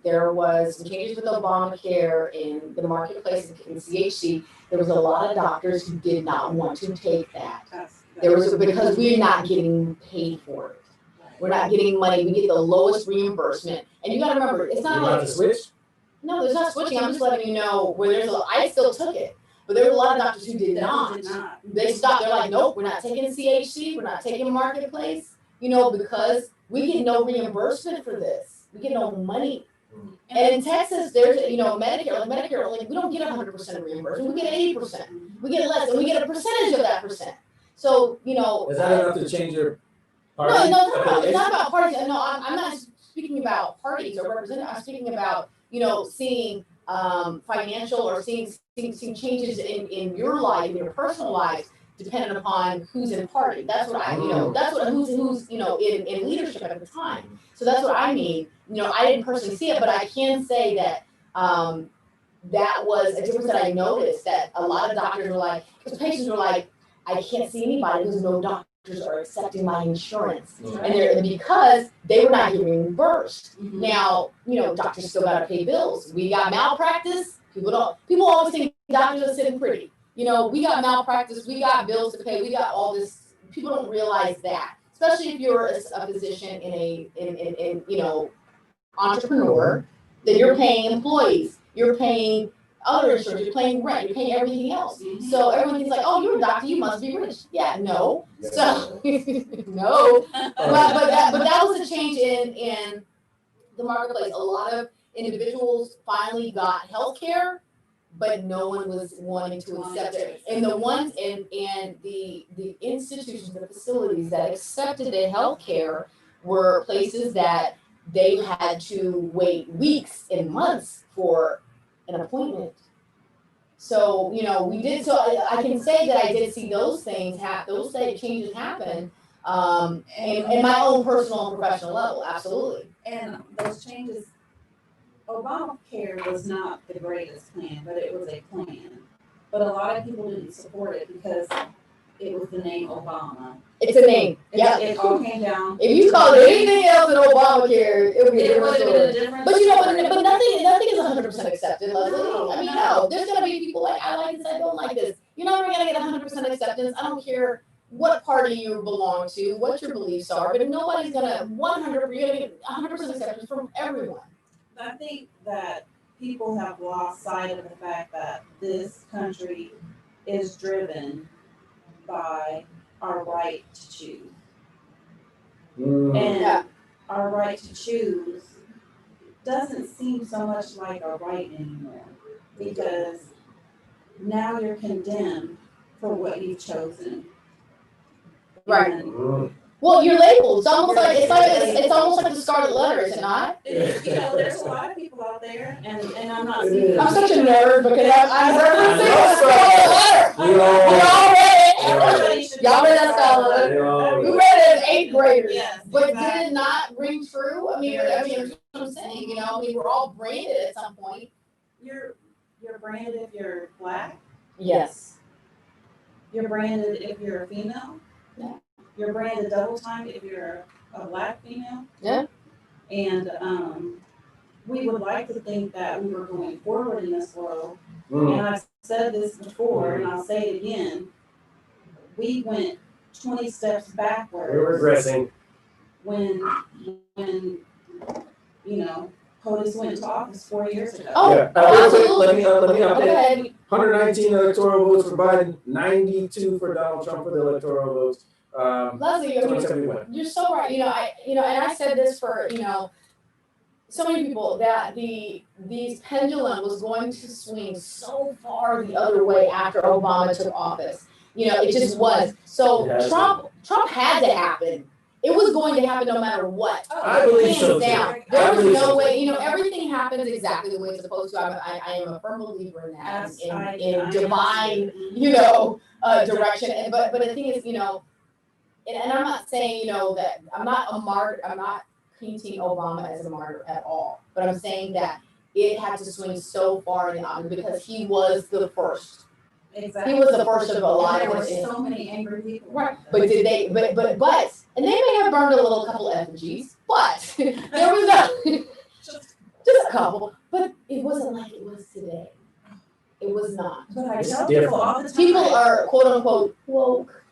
there was some changes with Obamacare in the marketplace in CHC, there was a lot of doctors who did not want to take that. There was, because we're not getting paid for it. We're not getting money, we get the lowest reimbursement, and you gotta remember, it's not
You want
like,
to switch?
no, there's not switching, I'm just letting you know where I still took it, but there were a lot of doctors who did not. They stopped, they're like, nope, we're not taking CHC, we're not taking marketplace, because we get no reimbursement for this, we get no money. And in Texas, there's, Medicare, we don't get 100% reimbursement, we get 80%, we get less, and we get a percentage of that percent. So,
Is that enough to change your party?
No, it's not about parties. No, I'm not speaking about parties or representatives. I'm speaking about, seeing financial or seeing changes in your life, in your personal life, depending upon who's in party. That's what that's what who's in leadership at the time. So that's what I mean. I didn't personally see it, but I can say that that was a difference that I noticed, that a lot of doctors were like, because patients were like, I can't see anybody because no doctors are accepting my insurance. And because they were not getting reimbursed. Now, doctors still gotta pay bills. We got malpractice. People always think doctors are sitting pretty. We got malpractice, we got bills to pay, we got all this. People don't realize that. Especially if you're a physician in entrepreneur, then you're paying employees, you're paying other insurance, you're paying rent, you're paying everything else. So everyone thinks like, oh, you're a doctor, you must be rich. Yeah, no. So no. But that was a change in the marketplace. A lot of individuals finally got health care, but no one was wanting to accept it. And the ones and the institutions, the facilities that accepted the health care were places that they had to wait weeks and months for an appointment. So, we did, so I can say that I did see those things those changes happen, in my own personal and professional level, absolutely.
And those changes, Obamacare was not the greatest plan, but it was a plan. But a lot of people didn't support it because it was the name Obama.
It's a name. Yeah.
It all came down.
If you called it anything else than Obamacare, it would be a different
been
story.
a different
But
story.
but nothing is 100% accepted, Leslie. I mean, no, there's gonna be people like, I like this, I don't like this. You're never gonna get 100% acceptance. I don't care what party you belong to, what your beliefs are, but nobody's gonna you're gonna get 100% acceptance from everyone.
I think that people have lost sight of the fact that this country is driven by our right to choose. And our right to choose doesn't seem so much like a right anymore, because now you're condemned for what you've chosen.
Right.
And
Well, you're labeled. It's almost like the Scarlet Letter, is it not?
there's a lot of people out there, and I'm not speaking.
I'm such a nerd because I'm referencing
I
the
know,
Scarlet Letter.
We all
read it. Y'all read that Scarlet Letter. We read it as 8th graders.
Yes,
But
exactly.
did it not ring true? I mean, that's what I'm saying. We're all branded at some point.
You're branded if you're Black.
Yes.
You're branded if you're a female.
Yeah.
You're branded double time if you're a Black female.
Yeah.
And we would like to think that we were going forward in this world.
Mm.
And I've said this before, and I'll say it again. We went 20 steps backwards.
We're regressing.
When POTUS went into office 4 years ago.
Oh,
Yeah. Real quick, let me
Go
update.
ahead.
119 electoral votes for Biden, 92 for Donald Trump for the electoral votes.
Leslie,
2071.
you're so right. And I said this for, so many people that these pendulum was going to swing so far the other way after Obama took office. It just was. So
It has
Trump had to happen. it was going to happen no matter what.
I believe so,
Hands
too.
down.
I
There was
believe
no
so,
way,
too.
you know, everything happens exactly the way it's supposed to. I am a firm believer in that, in
I
divine,
Mhm.
you know, direction. And but the thing is, you know, and I'm not saying, you know, that I'm not painting Obama as a martyr at all. But I'm saying that it had to swing so far in the opposite because he was the first.
Exactly.
He was the first of a lot
There
of
were
us.
so many angry people.
Right. But did they? But and they may have burned a little couple effigies, but there was just a couple. But it wasn't like it was today. It was not.
But I
It's
tell
different.
people all the time.
People are quote unquote woke.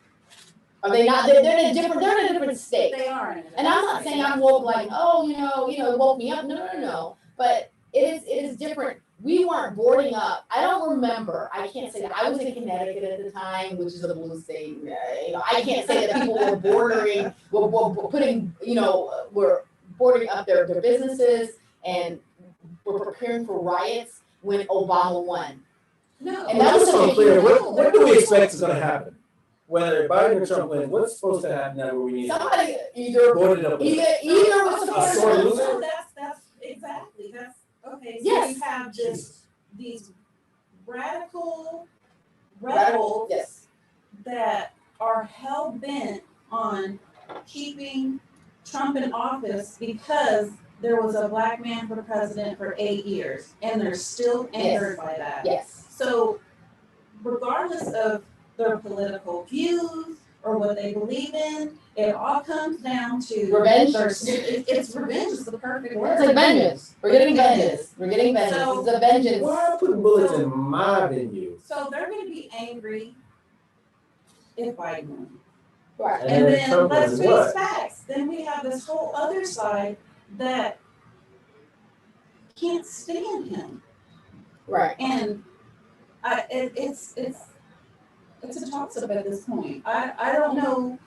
Are they not? They're in a different. They're in a different state.
They are.
And I'm not saying I'm woke like, oh, you know, woke me up. No. But it is different. We weren't boarding up. I don't remember. I can't say that. I was in Connecticut at the time, which is a blue state. You know, I can't say that people were bordering, were putting, you know, were boarding up their businesses and were preparing for riots when Obama won.
No.
And that was
Just so
a
I'm clear,
huge-
what do we expect is going to happen? Whether Biden or Trump wins, what's supposed to happen now where we need
Somebody either
boarded up?
either was
A
supposed
sore
to.
loser?
No, that's exactly, that's, okay, so
Yes.
you have these radical rebels
Yes.
that are hell bent on keeping Trump in office because there was a black man for president for 8 years, and they're still angered by that.
Yes.
So regardless of their political views or what they believe in, it all comes down to
Revenge.
It's revenge is the perfect word.
It's like vengeance. We're getting vengeance. We're getting vengeance.
So-
It's a vengeance.
Why are putting bullets in my venue?
So they're going to be angry if Biden wins.
Right.
And
And
then
then
Trump
let's
wins
face
what?
facts. Then we have this whole other side that can't stand him,
Right.
and it's a toss up at this point. I don't know.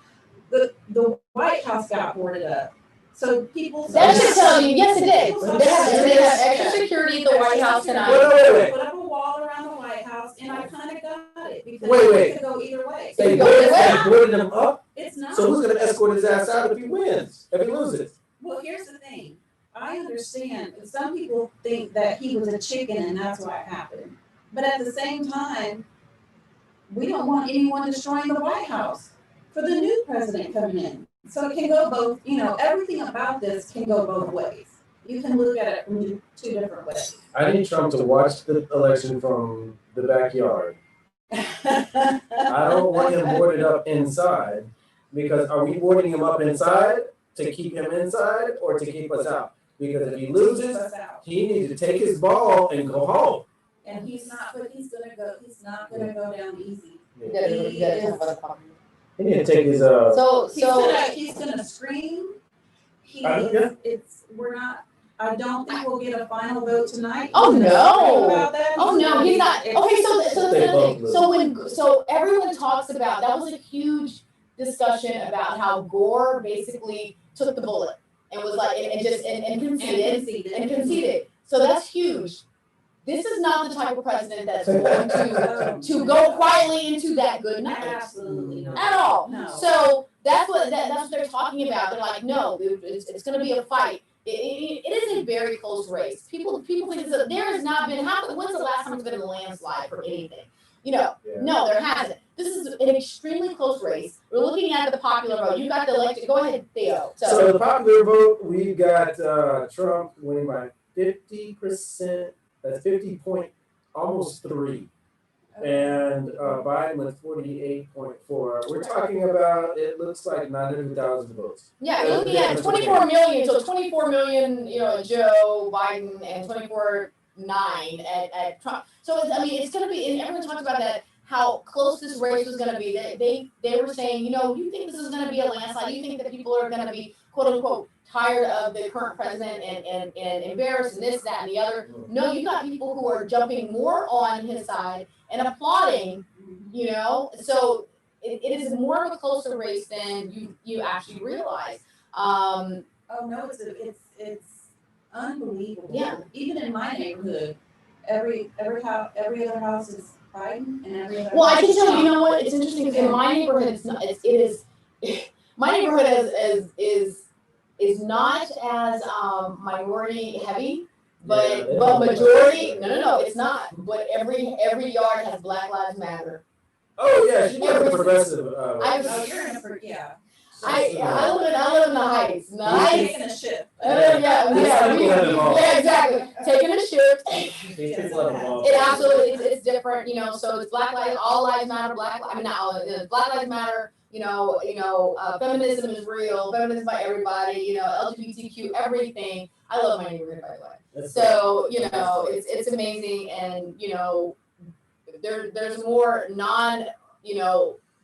The White House got boarded up, so people.
That should tell you, yes, it did.
People
They have
saw-
extra security at the White House tonight.
Wait.
Put up a wall around the White House, and I kind of got it because
Wait.
it could go either way.
They
It goes away.
boarded him up,
It's not.
so who's going to escort his ass out if he wins? If he loses?
Well, here's the thing. I understand. Some people think that he was a chicken and that's what happened. But at the same time, we don't want anyone destroying the White House for the new president coming in. So it can go both, everything about this can go both ways. You can look at it from two different ways.
I need Trump to watch the election from the backyard. I don't want him boarded up inside, because are we boarding him up inside to keep him inside or to keep us out? Because if he loses, he needs to take his ball and go home.
And he's not gonna go down easy.
You gotta talk about the problem.
He needs to take his
So
He's gonna scream.
Yeah.
I don't think we'll get a final vote tonight.
Oh,
He's gonna
no.
scream about that.
oh no, he's not. Okay, so
They both
the
lose.
thing. So everyone talks about that was a huge discussion about how Gore basically took the bullet and was like and conceded. So that's huge. This is not the type of president that's going to go quietly into that good night
Absolutely not.
at all.
No.
So that's what they're talking about. They're like, no, it's going to be a fight. It is a very close race. People think there has not been. When's the last time it's been a landslide for anything? No, there hasn't. This is an extremely close race. We're looking at the popular vote. You got the election. Go ahead, Theo.
So the popular vote, we've got Trump winning by 50%. That's 50 almost 3. And Biden with 48.4. We're talking about, it looks like 900,000 votes.
Yeah, you're looking at 24 million. So 24 million, Joe Biden, and 24.9 at Trump. So it's going to be, and everyone talks about that, how close this race was going to be. They were saying, you think this is going to be a landslide? You think that people are going to be, quote unquote, tired of the current president and embarrassed and this, that, and the other? No, you got people who are jumping more on his side and applauding, so it is more of a closer race than you actually realize.
Oh no, it's unbelievable.
Yeah.
Even in my neighborhood, every other house is Biden, and every other.
Well, I
house
can
is
tell you,
Trump.
you know what? It's interesting because in my neighborhood, it is My neighborhood is not as minority heavy, but
Yeah,
but majority no, it's not. But every yard has Black Lives Matter.
Oh yeah, she's a progressive.
I was-
Oh, you're in a, yeah.
I live in the Heights.
You're
Nice.
taking a shift.
Yeah, exactly. Taking a shift.
It
It absolutely, it's different, you know, so it's Black Lives, all lives matter, I mean, not all, Black Lives Matter, feminism is real, feminism by everybody, LGBTQ, everything. I love my neighborhood, by the way. So, it's amazing, and, there's more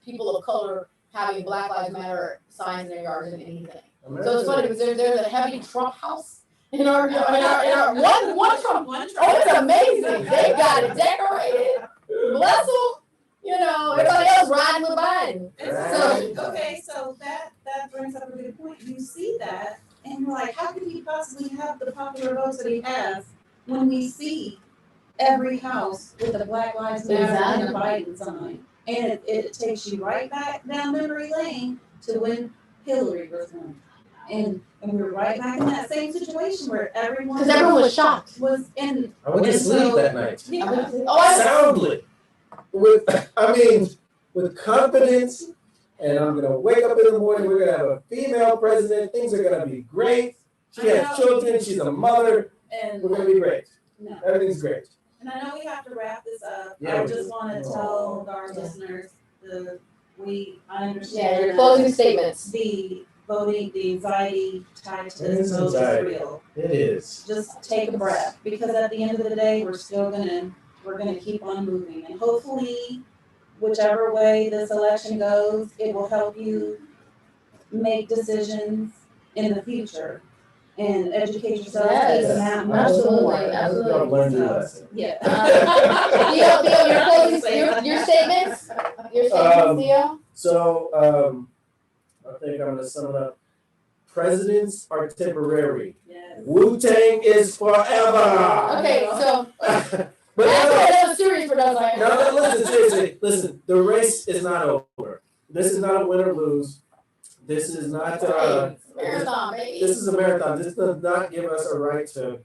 people of color having Black Lives Matter signs in their yards than anything. So it's funny, because there's a heavy Trump house in our one Trump. Oh, it's amazing. They got it decorated. Bless them. Everybody else riding with Biden.
So that brings up a good point. You see that, and you're like, how can he possibly have the popular votes that he has when we see every house with the Black Lives Matter and the Biden sign? And it takes you right back down memory lane to when Hillary was won. And we're right back in that same situation where everyone
was shocked.
was in.
I went to sleep that night.
Yeah.
Soundly. With confidence, and I'm gonna wake up in the morning, we're gonna have a female president, things are gonna be great. She has children, she's a mother,
And
we're gonna be great.
no.
Everything's great.
And I know we have to wrap this up.
Yeah,
I
we
just
do.
want to tell our listeners I
Yeah,
understand
your closing statements.
the voting, the anxiety tied to
It
this
is
vote is
anxiety.
real.
It is.
Just take a breath, because at the end of the day, we're gonna keep on moving, and hopefully, whichever way this election goes, it will help you make decisions in the future and educate yourself
Yes,
even that much
absolutely,
more.
absolutely.
I've learned your lesson.
Yeah.
Theo, your closing, your statements? Your statements, Theo?
So, I think I'm gonna sum it up. Presidents are temporary.
Yes.
Wu-Tang is forever.
Okay, so
But
that was serious for those like.
no, listen, seriously, listen. The race is not over. This is not a win or lose. This is not.
Marathon, baby.
This is a marathon. This does not give us a right to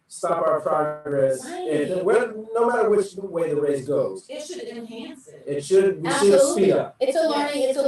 stop our progress.
Right.
No matter which way the race goes,
It should enhance it.
we should
Absolutely.
speed up.
It's a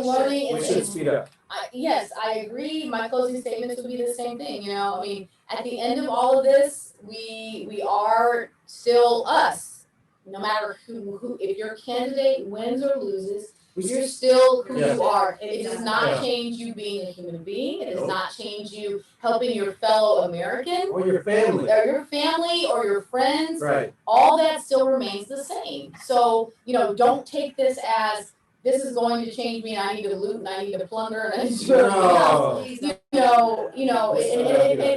learning,
We should speed up.
Yes, I agree. My closing statements would be the same thing. I mean, at the end of all of this, we are still us. No matter who, if your candidate wins or loses, you're still who
Yeah.
you are. It does not
Yeah.
change you being a human being. It does
Nope.
not change you helping your fellow American,
Or your family.
or your family, or your friends.
Right.
All that still remains the same. So, don't take this as this is going to change me and I need to loot and I need to plunder and I need to do everything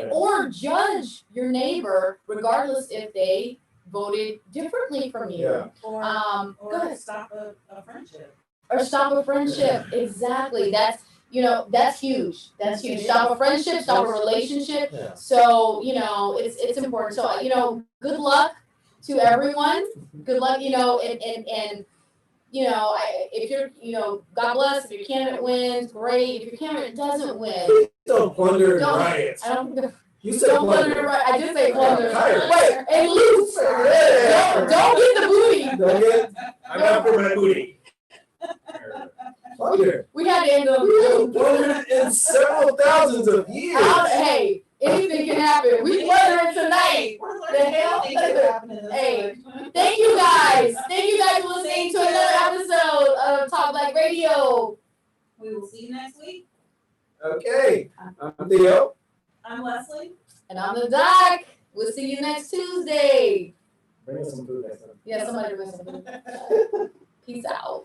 else. Or judge your neighbor regardless if they voted differently from you.
Yeah.
Or
Go ahead.
stop a friendship.
Or stop a friendship. Exactly. That's huge. That's huge. Stop a friendship, stop a relationship.
Yeah.
So, it's important. So, good luck to everyone. Good luck, and if you're, God bless, if your candidate wins, great. If your candidate doesn't win,
Please don't plunder and
Don't-
riot.
I don't,
You said
don't plunder,
plunder.
right? I did say plunder.
Fire.
Wait, and loot.
Yeah.
Don't get the booty.
Don't get. I'm not for my booty. Plunder.
We had to end up.
We plundered in several thousands of years.
Hey, anything can happen. We plundering tonight. The hell? Hey, thank you guys. Thank you guys for listening to another episode of Talk Black Radio.
We will see you next week.
Okay. I'm Theo.
I'm Leslie.
And I'm the Doc. We'll see you next Tuesday.
Bring us some food next time.
Yeah, somebody bring something. Peace out.